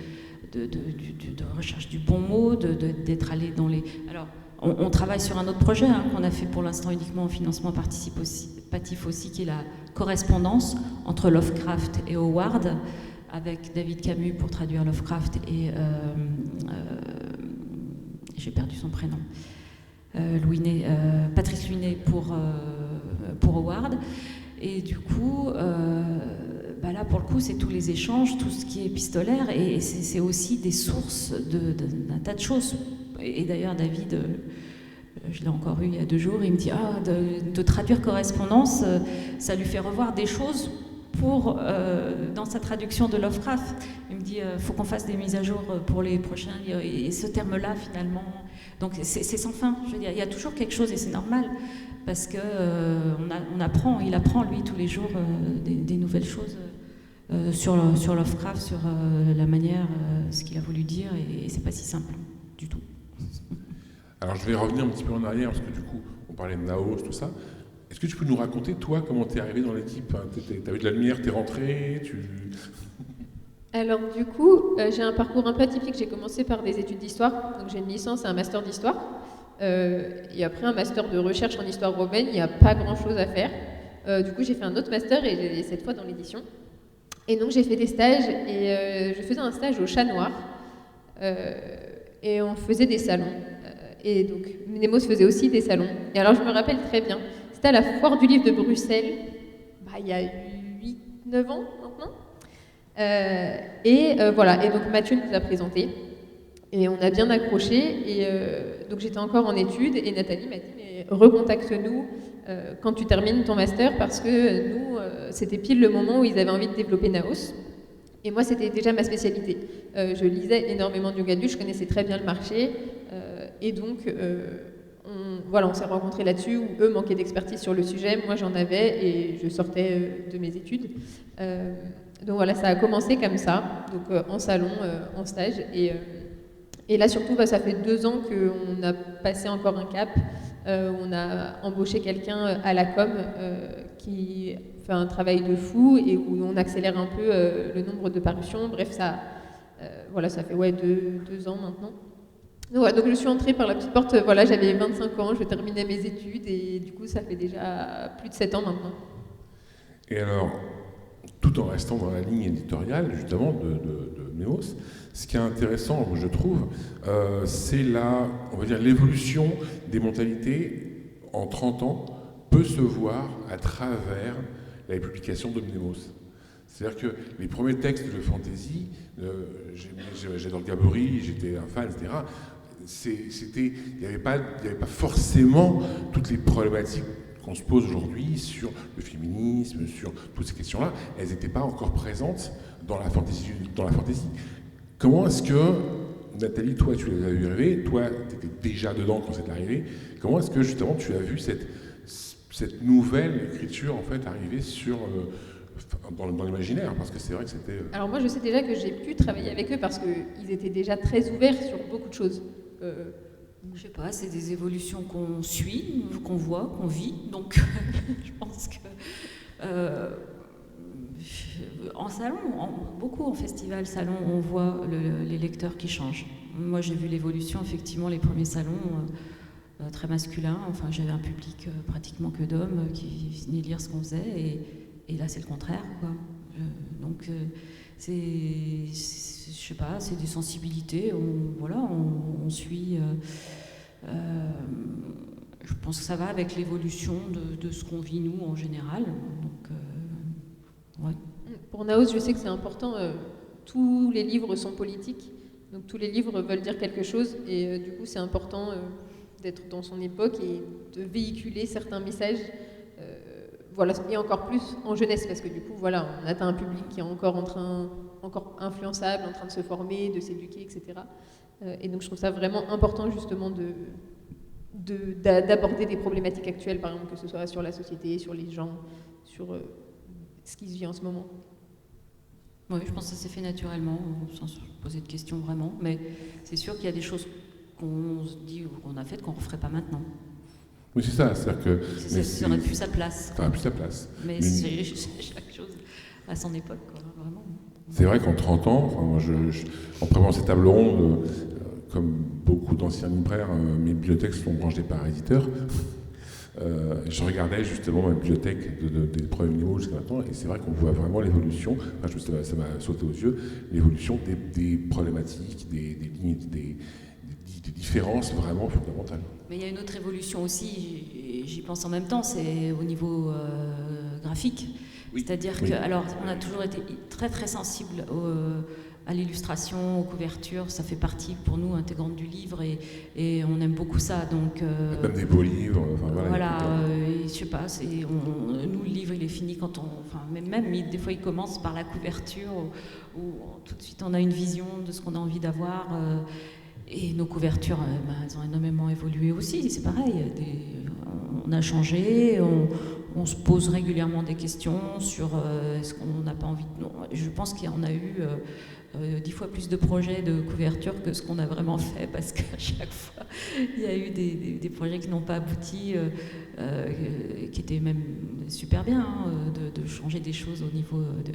recherche du bon mot, d'être allé dans les... Alors, on travaille sur un autre projet qu'on a fait pour l'instant uniquement en financement participatif aussi, qui est la correspondance entre Lovecraft et Howard, avec David Camus pour traduire Lovecraft et j'ai perdu son prénom, Patrice Luinet pour Howard. Et du coup, là pour le coup, c'est tous les échanges, tout ce qui est épistolaire, et c'est aussi des sources d'un tas de choses. Et d'ailleurs, David, je l'ai encore eu il y a 2 jours, il me dit de traduire correspondance, ça lui fait revoir des choses dans sa traduction de Lovecraft. Il me dit faut qu'on fasse des mises à jour pour les prochains, et ce terme-là finalement. Donc c'est sans fin. Je veux dire, il y a toujours quelque chose, et c'est normal, parce que il apprend lui tous les jours des nouvelles choses sur Lovecraft, sur la manière, ce qu'il a voulu dire, et c'est pas si simple du tout. Alors je vais revenir un petit peu en arrière, parce que du coup, on parlait de Naos, tout ça. Est-ce que tu peux nous raconter, toi, comment tu es arrivé dans l'équipe? Tu as eu de la lumière, tu es rentré, Alors du coup, j'ai un parcours un peu atypique. J'ai commencé par des études d'histoire, donc j'ai une licence et un master d'histoire. Et après un master de recherche en histoire romaine, il n'y a pas grand-chose à faire. Du coup, j'ai fait un autre master, et cette fois dans l'édition. Et donc j'ai fait des stages, et je faisais un stage au Chat Noir. Et on faisait des salons. Et donc Mnemos faisait aussi des salons. Et alors je me rappelle très bien, c'était à la Foire du Livre de Bruxelles, il y a 8-9 ans maintenant. Voilà, et donc Mathieu nous a présenté. Et on a bien accroché. Et donc j'étais encore en études, et Nathalie m'a dit, mais recontacte-nous quand tu termines ton master, parce que nous, c'était pile le moment où ils avaient envie de développer Naos. Et moi, c'était déjà ma spécialité. Je lisais énormément de yoga adulte, je connaissais très bien le marché. Et donc, on s'est rencontrés là-dessus, où eux manquaient d'expertise sur le sujet. Moi, j'en avais, et je sortais de mes études. Donc voilà, ça a commencé comme ça, donc en salon, en stage. Et là, surtout, ça fait 2 ans qu'on a passé encore un cap. On a embauché quelqu'un à la com qui fait un travail de fou, et où on accélère un peu le nombre de parutions. Bref, ça fait 2 ans maintenant. Donc je suis entrée par la petite porte, j'avais 25 ans, je terminais mes études, et du coup ça fait déjà plus de 7 ans maintenant. Et alors, tout en restant dans la ligne éditoriale justement de Mnemos, ce qui est intéressant, je trouve, c'est l'évolution des mentalités en 30 ans peut se voir à travers la publication de Mnemos. C'est-à-dire que les premiers textes de fantasy, j'adore Gabory, j'étais un fan, etc. Il n'y avait pas forcément toutes les problématiques qu'on se pose aujourd'hui sur le féminisme, sur toutes ces questions-là. Elles n'étaient pas encore présentes dans la fantasy. Comment est-ce que, Nathalie, toi, tu les as vu arriver, toi, tu étais déjà dedans quand c'est arrivé, comment est-ce que, justement, tu as vu cette nouvelle écriture, en fait, arriver dans l'imaginaire, parce que c'est vrai que c'était... Alors moi, je sais déjà que j'ai pu travailler avec eux parce qu'ils étaient déjà très ouverts sur beaucoup de choses. Je sais pas, c'est des évolutions qu'on suit, qu'on voit, qu'on vit, donc je pense que... en salon, beaucoup en festival, salon, on voit les lecteurs qui changent. Moi, j'ai vu l'évolution, effectivement, les premiers salons... très masculins, j'avais un public pratiquement que d'hommes qui venaient lire ce qu'on faisait, et là c'est le contraire, quoi. Je sais pas, c'est des sensibilités, on suit. Je pense que ça va avec l'évolution de ce qu'on vit nous en général. Ouais. Pour Naos, je sais que c'est important. Tous les livres sont politiques, donc tous les livres veulent dire quelque chose, et du coup c'est important d'être dans son époque et de véhiculer certains messages. Et encore plus en jeunesse, parce que du coup, on atteint un public qui est encore influençable, en train de se former, de s'éduquer, etc. Et donc je trouve ça vraiment important justement d'aborder des problématiques actuelles, par exemple, que ce soit sur la société, sur les gens, sur ce qui se vit en ce moment. Oui, je pense que ça s'est fait naturellement, sans se poser de questions vraiment, mais c'est sûr qu'il y a des choses qu'on se dit ou qu'on a faites qu'on ne referait pas maintenant. Oui, c'est ça, c'est-à-dire que... Ça n'aurait plus sa place. Ça n'aurait plus sa place. Mais c'est chaque chose à son époque, quoi, vraiment. C'est vrai qu'en 30 ans, en préparant ces tables rondes, comme beaucoup d'anciens libraires, mes bibliothèques sont rangées par éditeur. Je regardais justement ma bibliothèque des premiers Mnemos jusqu'à maintenant, et c'est vrai qu'on voit vraiment l'évolution, ça m'a sauté aux yeux, l'évolution des problématiques, des lignes, des différences vraiment fondamentales. Mais il y a une autre évolution aussi, j'y pense en même temps, c'est au niveau graphique. Oui. C'est-à-dire que, alors, on a toujours été très très sensible à l'illustration, aux couvertures, ça fait partie pour nous intégrante du livre, et on aime beaucoup ça. Donc, même des beaux livres. Je sais pas, nous le livre il est fini quand des fois il commence par la couverture, où tout de suite on a une vision de ce qu'on a envie d'avoir. Et nos couvertures, elles ont énormément évolué aussi, c'est pareil. On a changé, on se pose régulièrement des questions sur ce qu'on n'a pas envie de... Non, je pense qu'il y en a eu 10 fois plus de projets de couverture que ce qu'on a vraiment fait, parce qu'à chaque fois, il y a eu des projets qui n'ont pas abouti, qui étaient même super bien, hein, de changer des choses au niveau de...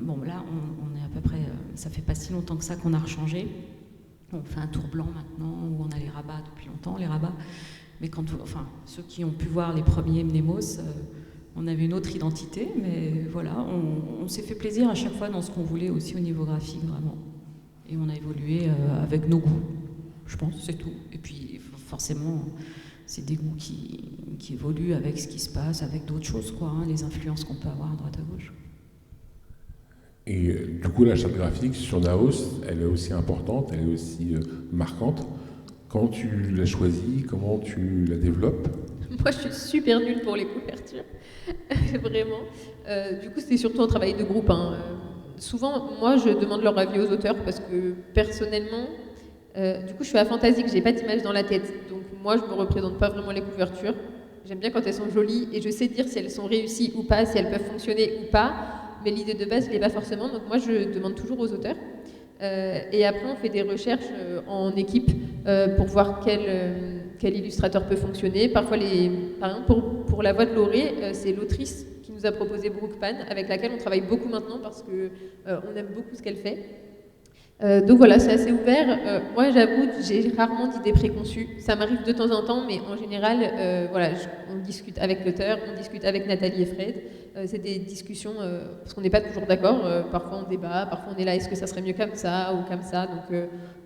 Bon, là, on est à peu près... ça fait pas si longtemps que ça qu'on a rechangé. On fait un tour blanc maintenant, où on a les rabats depuis longtemps, les rabats. Mais ceux qui ont pu voir les premiers Mnemos, on avait une autre identité, mais voilà, on s'est fait plaisir à chaque fois dans ce qu'on voulait aussi au niveau graphique, vraiment. Et on a évolué avec nos goûts, je pense, c'est tout. Et puis, forcément, c'est des goûts qui évoluent avec ce qui se passe, avec d'autres choses, quoi, hein, les influences qu'on peut avoir à droite à gauche. Et du coup, la charte graphique sur Naos, elle est aussi importante, elle est aussi marquante. Comment tu l'as choisie? Comment tu la développes? Moi, je suis super nulle pour les couvertures, vraiment. Du coup, c'était surtout un travail de groupe, hein. Souvent, moi, je demande leur avis aux auteurs parce que, personnellement, du coup, je suis aphantasique, j'ai pas d'image dans la tête. Donc, moi, je me représente pas vraiment les couvertures. J'aime bien quand elles sont jolies et je sais dire si elles sont réussies ou pas, si elles peuvent fonctionner ou pas. Mais l'idée de base, je l'ai pas forcément. Donc, moi, je demande toujours aux auteurs. Et après, on fait des recherches en équipe pour voir quel illustrateur peut fonctionner. Parfois, par exemple, pour La Voix de Laurée, c'est l'autrice qui nous a proposé Brooke Pan, avec laquelle on travaille beaucoup maintenant parce qu'on aime beaucoup ce qu'elle fait. Donc voilà, c'est assez ouvert. Moi, j'avoue, j'ai rarement d'idées préconçues. Ça m'arrive de temps en temps, mais en général, voilà, on discute avec l'auteur, on discute avec Nathalie et Fred. C'est des discussions, parce qu'on n'est pas toujours d'accord. Parfois, on débat, parfois, on est là, est-ce que ça serait mieux comme ça ou comme ça. Donc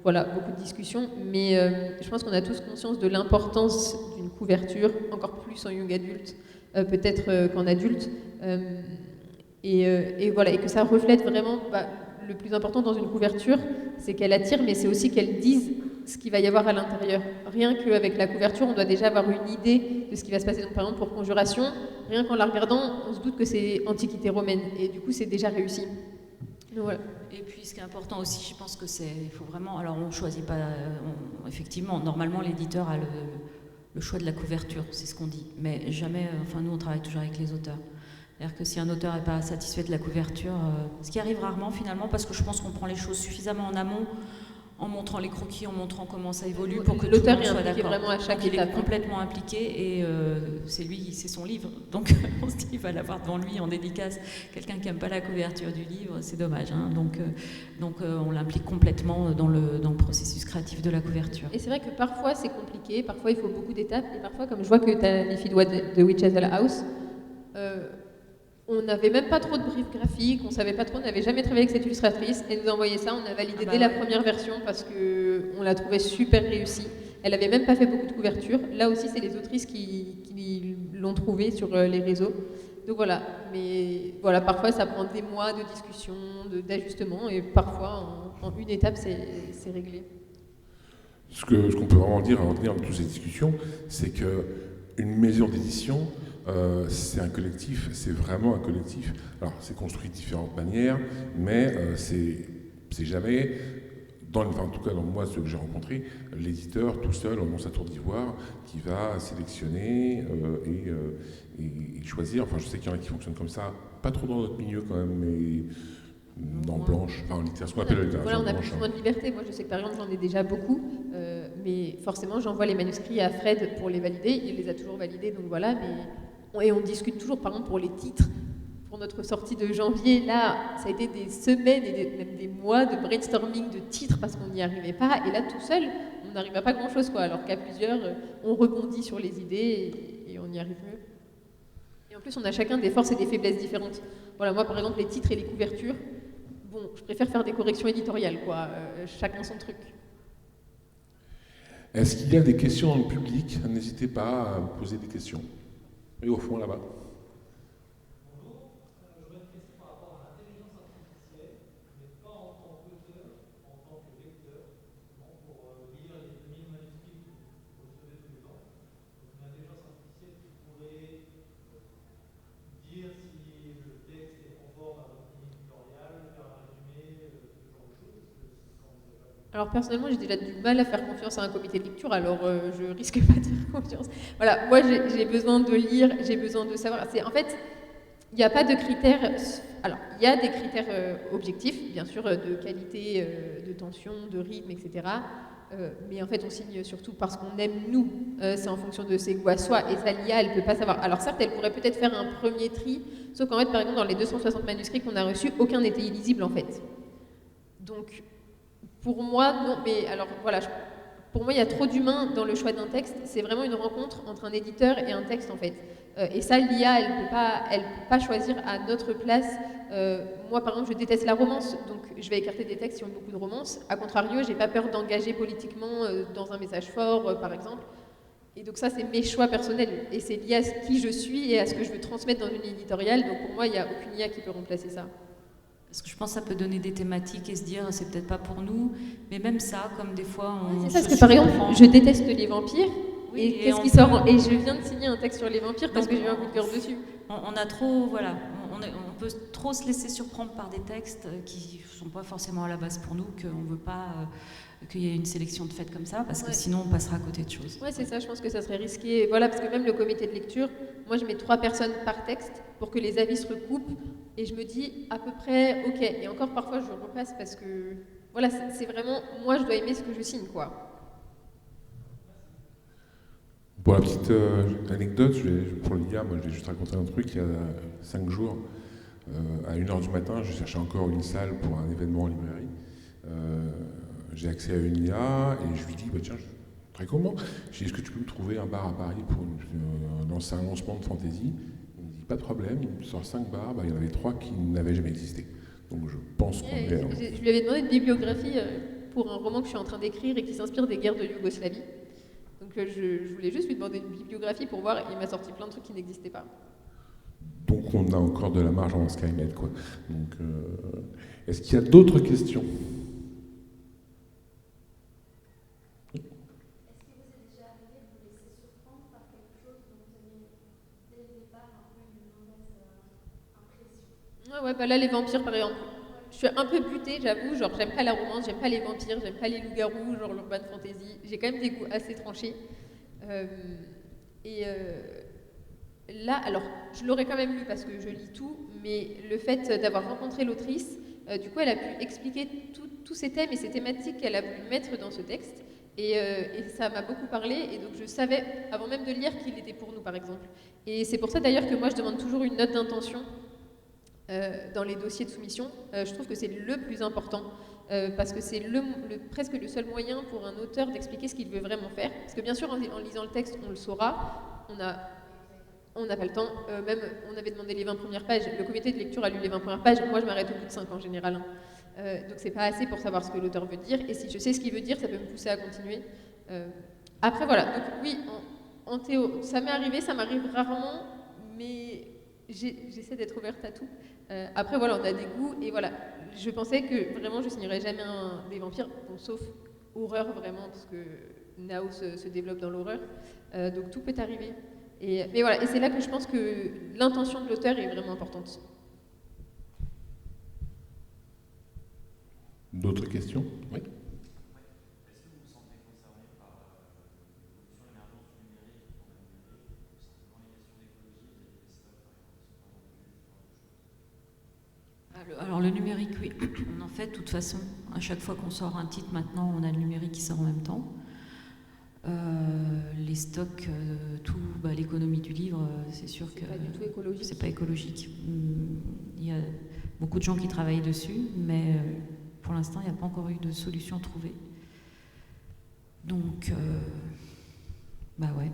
voilà, beaucoup de discussions. Mais je pense qu'on a tous conscience de l'importance d'une couverture, encore plus en young adulte, peut-être qu'en adulte. Et voilà, et que ça reflète vraiment... le plus important dans une couverture, c'est qu'elle attire, mais c'est aussi qu'elle dise ce qu'il va y avoir à l'intérieur. Rien qu'avec la couverture, on doit déjà avoir une idée de ce qui va se passer. Donc, par exemple, pour Conjuration, rien qu'en la regardant, on se doute que c'est Antiquité romaine. Et du coup, c'est déjà réussi. Donc, voilà. Et puis, ce qui est important aussi, je pense que il faut vraiment... Alors, on ne choisit pas... effectivement, normalement, l'éditeur a le choix de la couverture, c'est ce qu'on dit. Mais jamais... Enfin, nous, on travaille toujours avec les auteurs. C'est-à-dire que si un auteur n'est pas satisfait de la couverture, ce qui arrive rarement finalement, parce que je pense qu'on prend les choses suffisamment en amont, en montrant les croquis, en montrant comment ça évolue, pour que l'auteur soit d'accord. Vraiment à chaque étape. Il est complètement impliqué et c'est son livre. Donc on se dit il va l'avoir devant lui en dédicace. Quelqu'un qui n'aime pas la couverture du livre, c'est dommage. Hein. Donc on l'implique complètement dans le processus créatif de la couverture. Et c'est vrai que parfois c'est compliqué, parfois il faut beaucoup d'étapes, et parfois, comme je vois que tu as les filles de Witch Hazel House, on n'avait même pas trop de brief graphique, on savait pas trop, on n'avait jamais travaillé avec cette illustratrice. Elle nous a envoyé ça, on a validé dès la première version parce qu'on la trouvait super réussie. Elle avait même pas fait beaucoup de couverture. Là aussi, c'est les autrices qui l'ont trouvée sur les réseaux. Donc voilà, mais voilà, parfois ça prend des mois de discussion, d'ajustement, et parfois en une étape c'est réglé. Ce qu'on peut vraiment dire en tenir de toutes ces discussions, c'est qu'une maison d'édition, c'est un collectif, c'est vraiment un collectif. Alors, c'est construit de différentes manières, mais c'est jamais, en tout cas dans moi, ceux que j'ai rencontrés, l'éditeur tout seul, dans sa tour d'ivoire, qui va sélectionner et choisir. Enfin, je sais qu'il y en a qui fonctionnent comme ça, pas trop dans notre milieu quand même, mais dans Blanche, enfin, ce qu'on appelle la littérature Voilà, on a blanche. plus ou moins de liberté. Moi, je sais que par exemple, j'en ai déjà beaucoup, mais forcément, j'envoie les manuscrits à Fred pour les valider. Il les a toujours validés, donc voilà. Et on discute toujours, par exemple, pour les titres. Pour notre sortie de janvier, là, ça a été des semaines et même des mois de brainstorming de titres parce qu'on n'y arrivait pas. Et là, tout seul, on n'arrive à pas grand-chose, quoi. Alors qu'à plusieurs, on rebondit sur les idées et on y arrive mieux. Et en plus, on a chacun des forces et des faiblesses différentes. Voilà, moi, par exemple, les titres et les couvertures, bon, je préfère faire des corrections éditoriales, quoi. Chacun son truc. Est-ce qu'il y a des questions dans le public? N'hésitez pas à poser des questions. Et au fond, là-bas. Alors personnellement, j'ai déjà du mal à faire confiance à un comité de lecture, alors je risque pas de faire confiance. Voilà, moi j'ai besoin de lire, j'ai besoin de savoir. En fait, il n'y a pas de critères Alors, il y a des critères objectifs, bien sûr, de qualité, de tension, de rythme, etc. Mais en fait, on signe surtout parce qu'on aime nous. C'est en fonction de ses goûts à soi. Et ça, l'IA, elle ne peut pas savoir. Alors certes, elle pourrait peut-être faire un premier tri, sauf qu'en fait, par exemple, dans les 260 manuscrits qu'on a reçus, aucun n'était illisible, en fait. Donc, pour moi, non. Mais alors, voilà, pour moi, il y a trop d'humains dans le choix d'un texte. C'est vraiment une rencontre entre un éditeur et un texte, en fait. Et ça, l'IA, elle peut pas choisir à notre place. Moi, par exemple, je déteste la romance, donc je vais écarter des textes qui ont beaucoup de romance. A contrario, j'ai pas peur d'engager politiquement dans un message fort, par exemple. Et donc ça, c'est mes choix personnels. Et c'est lié à qui je suis et à ce que je veux transmettre dans une éditoriale. Donc pour moi, il n'y a aucune IA qui peut remplacer ça. Parce que je pense que ça peut donner des thématiques et se dire c'est peut-être pas pour nous, mais même ça, comme des fois on. C'est ça, parce que par exemple, je déteste les vampires. Oui, et qu'est-ce qui sort? Et je viens de signer un texte sur les vampires parce que j'ai eu un coup de cœur dessus. On a trop, voilà, on peut trop se laisser surprendre par des textes qui ne sont pas forcément à la base pour nous, qu'on ne veut pas qu'il y ait une sélection de faites comme ça, parce que sinon on passera à côté de choses. Ouais, c'est ça, je pense que ça serait risqué. Voilà, parce que même le comité de lecture, moi je mets 3 personnes par texte pour que les avis se recoupent, et je me dis à peu près, ok, et encore parfois je repasse parce que, voilà, c'est vraiment, moi je dois aimer ce que je signe, quoi. Pour la petite anecdote, pour l'IA, moi je vais juste raconter un truc. Il y a 5 jours, à 1h du matin, je cherchais encore une salle pour un événement en librairie. J'ai accès à une IA et je lui dis, bah, tiens, très comment? Je dis, est-ce que tu peux me trouver un bar à Paris pour lancer un lancement de fantasy? Il me dit, pas de problème, il me sort 5 bars, bah, il y en avait 3 qui n'avaient jamais existé. Donc je pense qu'on est... Je lui avais demandé une bibliographie pour un roman que je suis en train d'écrire et qui s'inspire des guerres de Yougoslavie. Donc je voulais juste lui demander une bibliographie pour voir, et il m'a sorti plein de trucs qui n'existaient pas. Donc on a encore de la marge en Skynet, quoi. Donc, est-ce qu'il y a d'autres questions? Est-ce que vous êtes déjà arrivé de vous laisser surprendre par quelque chose dont vous aviez dès le départ un peu une mauvaise impression? Ouais, bah là les vampires par exemple. Je suis un peu butée, j'avoue, genre j'aime pas la romance, j'aime pas les vampires, j'aime pas les loups-garous, genre l'urban fantasy. J'ai quand même des goûts assez tranchés. Là, alors, je l'aurais quand même lu parce que je lis tout, mais le fait d'avoir rencontré l'autrice, du coup, elle a pu expliquer tous ces thèmes et ces thématiques qu'elle a voulu mettre dans ce texte. Et ça m'a beaucoup parlé, et donc je savais, avant même de lire, qu'il était pour nous, par exemple. Et c'est pour ça d'ailleurs que moi, je demande toujours une note d'intention dans les dossiers de soumission. Je trouve que c'est le plus important, parce que c'est presque le seul moyen pour un auteur d'expliquer ce qu'il veut vraiment faire. Parce que bien sûr, en lisant le texte, on le saura, on n'a pas le temps. Même, on avait demandé les 20 premières pages, le comité de lecture a lu les 20 premières pages, moi je m'arrête au bout de 5 en général. Donc c'est pas assez pour savoir ce que l'auteur veut dire, et si je sais ce qu'il veut dire, ça peut me pousser à continuer. Après voilà, donc oui, en théo, ça m'est arrivé, ça m'arrive rarement, mais j'essaie d'être ouverte à tout. Après voilà, on a des goûts, et voilà, je pensais que vraiment je signerais jamais des vampires, bon, sauf horreur vraiment, parce que Nao se développe dans l'horreur, donc tout peut arriver. Mais voilà, et c'est là que je pense que l'intention de l'auteur est vraiment importante. D'autres questions? Oui. Est-ce que vous vous sentez concerné par l'évolution émergente du numérique, simplement les questions d'écologie et des stocks, par exemple, Alors le numérique, oui. En fait, de toute façon, à chaque fois qu'on sort un titre, maintenant, on a le numérique qui sort en même temps. Les stocks, l'économie du livre, c'est sûr que c'est pas du tout écologique. C'est pas écologique. Il y a beaucoup de gens qui travaillent dessus, mais pour l'instant, il n'y a pas encore eu de solution trouvée. Donc, ouais.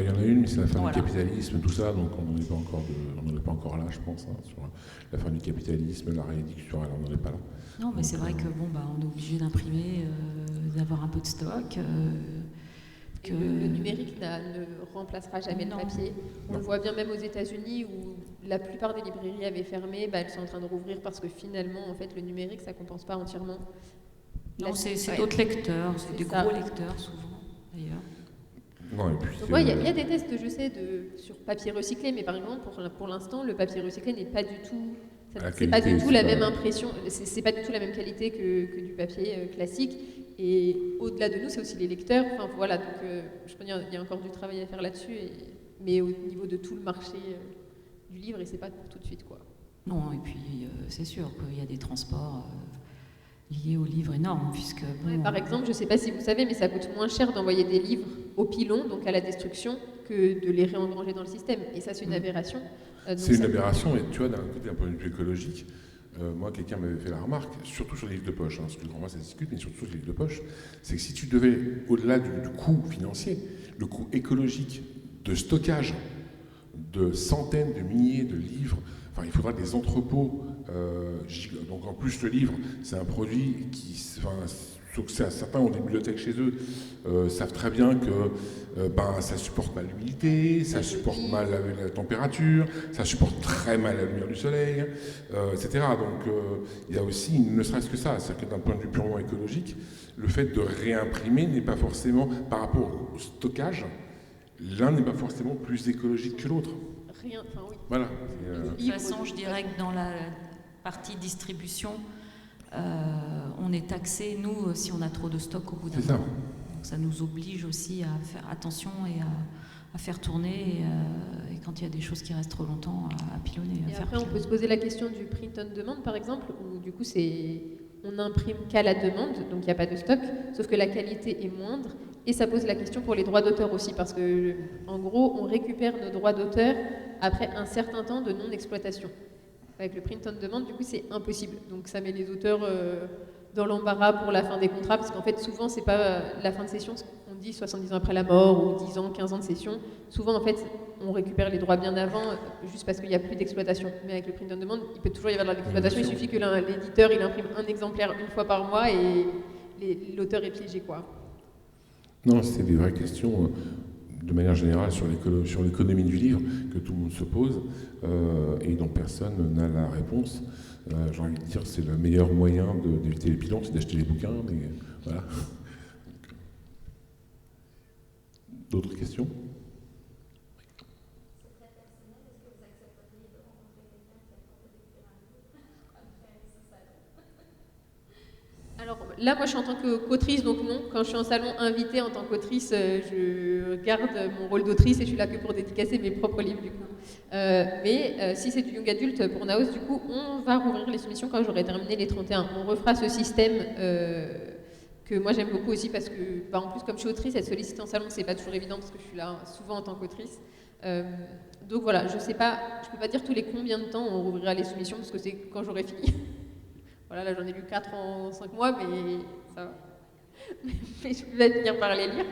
Il y en a une, mais c'est la fin du capitalisme, tout ça, donc on n'en est pas encore là, je pense, sur la fin du capitalisme, la réédition, on n'en est pas là. Non, mais c'est vrai que on est obligé d'imprimer, d'avoir un peu de stock. Le numérique ne remplacera jamais le papier. On le voit bien même aux États-Unis où la plupart des librairies avaient fermé, elles sont en train de rouvrir parce que finalement, en fait, le numérique, ça ne compense pas entièrement. Non, c'est d'autres lecteurs, c'est des gros lecteurs souvent, d'ailleurs. Il y a des tests, je sais, sur papier recyclé, mais par exemple, pour l'instant, le papier recyclé n'est pas du tout... C'est pas du tout la même impression, c'est pas du tout la même qualité que du papier classique. Et au-delà de nous, c'est aussi les lecteurs. Enfin voilà, donc je pense qu'il y a encore du travail à faire là-dessus, mais au niveau de tout le marché du livre, et c'est pas pour tout de suite, quoi. Non, et puis c'est sûr qu'il y a des transports liés aux livres énormes, puisque... Ouais, par exemple, je ne sais pas si vous savez, mais ça coûte moins cher d'envoyer des livres au pilon, donc à la destruction, que de les réengranger dans le système. Et ça, c'est une aberration. C'est une aberration, et tu vois, d'un côté, d'un point de vue écologique, moi, quelqu'un m'avait fait la remarque, surtout sur les livres de poche, parce que le grand ça se discute, mais surtout sur les livres de poche, c'est que si tu devais, au-delà du coût financier, le coût écologique de stockage de centaines de milliers de livres, enfin, il faudra des entrepôts. Donc en plus, le livre, c'est un produit qui... certains ont des bibliothèques chez eux, savent très bien que ça supporte mal l'humidité, ça supporte mal la température, ça supporte très mal la lumière du soleil, etc. Donc il y a aussi, ne serait-ce que ça, c'est-à-dire que d'un point de vue purement écologique, le fait de réimprimer n'est pas forcément, par rapport au stockage, l'un n'est pas forcément plus écologique que l'autre. Oui. Voilà. De toute façon, je dirais que dans la partie distribution, on est taxé, nous, si on a trop de stock au bout d'un moment. Donc ça nous oblige aussi à faire attention et à faire tourner, et quand il y a des choses qui restent trop longtemps, à pilonner. Et après, on peut se poser la question du print on demand, par exemple, où du coup, on n'imprime qu'à la demande, donc il n'y a pas de stock, sauf que la qualité est moindre. Et ça pose la question pour les droits d'auteur aussi, parce que, en gros, on récupère nos droits d'auteur après un certain temps de non-exploitation. Avec le print on demand, du coup, c'est impossible. Donc ça met les auteurs dans l'embarras pour la fin des contrats, parce qu'en fait, souvent, c'est pas la fin de session, on dit 70 ans après la mort, ou 10 ans, 15 ans de session. Souvent, en fait, on récupère les droits bien avant, juste parce qu'il n'y a plus d'exploitation. Mais avec le print on demand, il peut toujours y avoir de l'exploitation, il suffit que l'éditeur, il imprime un exemplaire une fois par mois, et l'auteur est piégé, quoi. Non, c'est des vraies questions, de manière générale, sur l'économie du livre, que tout le monde se pose, et dont personne n'a la réponse. J'ai envie de dire, c'est le meilleur moyen d'éviter les pilons, c'est d'acheter les bouquins, mais voilà. D'autres questions ? Alors là, moi, je suis en tant qu'autrice, donc non. Quand je suis en salon invitée en tant qu'autrice, je garde mon rôle d'autrice et je suis là que pour dédicacer mes propres livres, du coup. Mais si c'est du young adulte pour Naos, du coup, on va rouvrir les soumissions quand j'aurai terminé les 31. On refera ce système que moi j'aime beaucoup aussi parce que, en plus, comme je suis autrice, être sollicitée en salon, c'est pas toujours évident parce que je suis là souvent en tant qu'autrice. Donc voilà, je sais pas, je peux pas dire tous les combien de temps on rouvrira les soumissions parce que c'est quand j'aurai fini. Voilà, là j'en ai lu 4 en 5 mois, mais ça va. Mais je vais finir par les lire.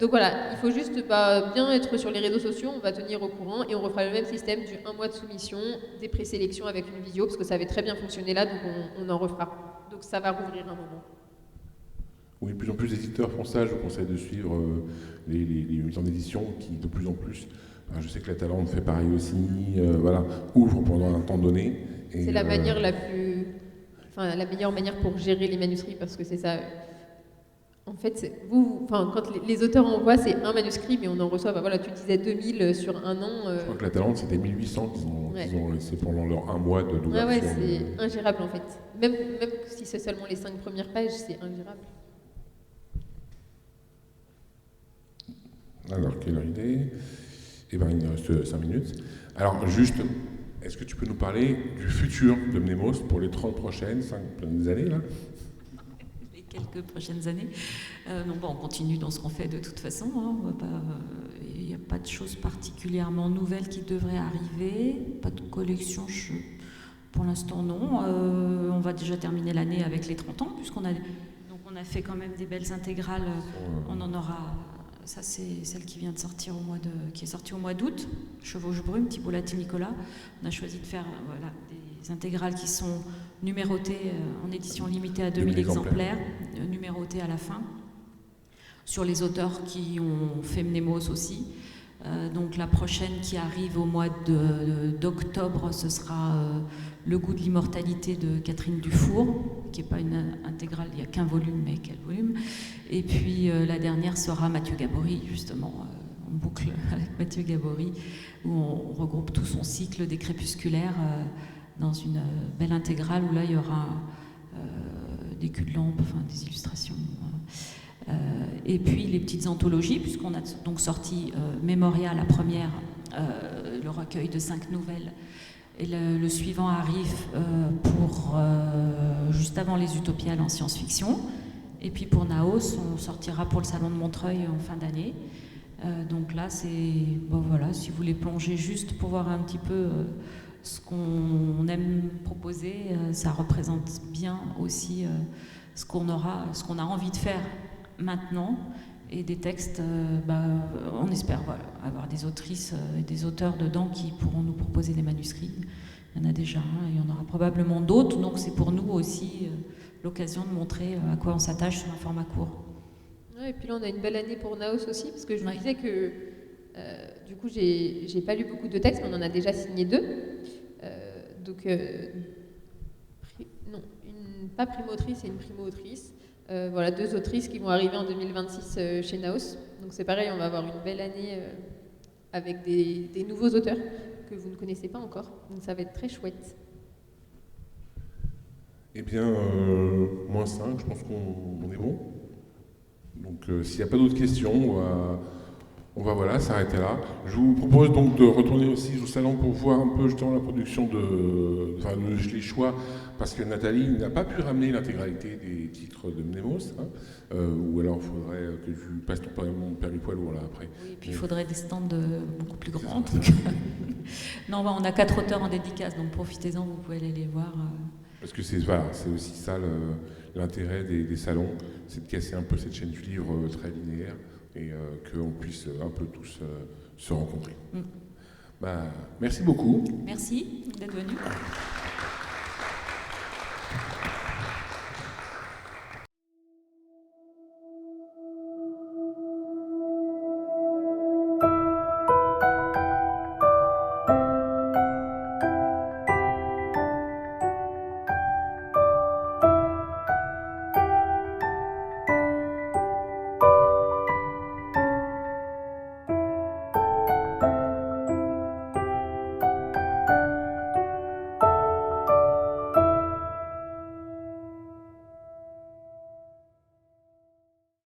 Donc voilà, il faut juste bien être sur les réseaux sociaux, on va tenir au courant et on refera le même système du 1 mois de soumission, des présélections avec une visio, parce que ça avait très bien fonctionné là, donc on en refera. Donc ça va rouvrir un moment. Oui, de plus en plus d'éditeurs font ça, je vous conseille de suivre les maisons d'édition qui de plus en plus, je sais que la Talente fait pareil aussi, ouvre pendant un temps donné. C'est la manière la meilleure manière pour gérer les manuscrits, parce que c'est ça. En fait, quand les auteurs envoient, c'est un manuscrit, mais on en reçoit, tu disais 2000 sur un an. Je crois que la Talente, c'était 1800 qu'ils ont laissé pendant leur 1 mois d'ouverture. Ah ouais, c'est ingérable en fait. Même si c'est seulement les 5 premières pages, c'est ingérable. Alors, quelle heure il est ? Eh bien, il nous reste 5 minutes. Alors, juste, est-ce que tu peux nous parler du futur de Mnemos pour les 30 prochaines, 5 années, là ? Les quelques prochaines années. On continue dans ce qu'on fait de toute façon. Il n'y a pas de choses particulièrement nouvelles qui devraient arriver. Pas de collection, pour l'instant, non. On va déjà terminer l'année avec les 30 ans, puisqu'on a fait quand même des belles intégrales. On en aura... Ça, c'est celle qui vient de sortir qui est sortie au mois d'août, Chevauche Brume, Thibault Latin Nicolas. On a choisi de faire des intégrales qui sont numérotées en édition limitée à 2000 exemplaires, numérotées à la fin, sur les auteurs qui ont fait Mnemos aussi. Donc la prochaine qui arrive au mois d'octobre, ce sera Le goût de l'immortalité de Catherine Dufour, qui n'est pas une intégrale, il n'y a qu'un volume, mais quel volume. Et puis la dernière sera Mathieu Gabory, justement, on boucle avec Mathieu Gabory, où on regroupe tout son cycle des crépusculaires dans une belle intégrale, où là il y aura des culs de lampe, des illustrations. Et puis les petites anthologies, puisqu'on a donc sorti Mémoria, la première, le recueil de 5 nouvelles Et le suivant arrive juste avant les Utopiales en science-fiction. Et puis pour Naos, on sortira pour le Salon de Montreuil en fin d'année. Donc là, voilà, si vous voulez plonger juste pour voir un petit peu ce qu'on aime proposer, ça représente bien aussi ce qu'on a envie de faire maintenant. Et des textes, on espère avoir des autrices et des auteurs dedans qui pourront nous proposer des manuscrits. Il y en a déjà un, et il y en aura probablement d'autres. Donc c'est pour nous aussi l'occasion de montrer à quoi on s'attache sur un format court. Ouais, et puis là, on a une belle année pour Naos aussi, parce que je vous disais que du coup, j'ai pas lu beaucoup de textes, mais on en a déjà signé 2. Pas primo-autrice, c'est une primo-autrice. Voilà, 2 autrices qui vont arriver en 2026 chez Naos. Donc c'est pareil, on va avoir une belle année avec des nouveaux auteurs que vous ne connaissez pas encore. Donc ça va être très chouette. Eh bien, -5, je pense qu'on est bon. Donc s'il n'y a pas d'autres questions, on va voilà, s'arrêter là. Je vous propose donc de retourner aussi au salon pour voir un peu justement la production les choix, parce que Nathalie n'a pas pu ramener l'intégralité des titres de Mnemos, ou alors il faudrait que je passe mon péripoids lourd là après. Oui, et puis il faudrait des stands beaucoup plus grands. Non, on a 4 auteurs en dédicace, donc profitez-en, vous pouvez aller les voir. Parce que c'est aussi ça l'intérêt des salons, c'est de casser un peu cette chaîne du livre très linéaire, et qu'on puisse un peu tous se rencontrer. Merci beaucoup. Merci d'être venu.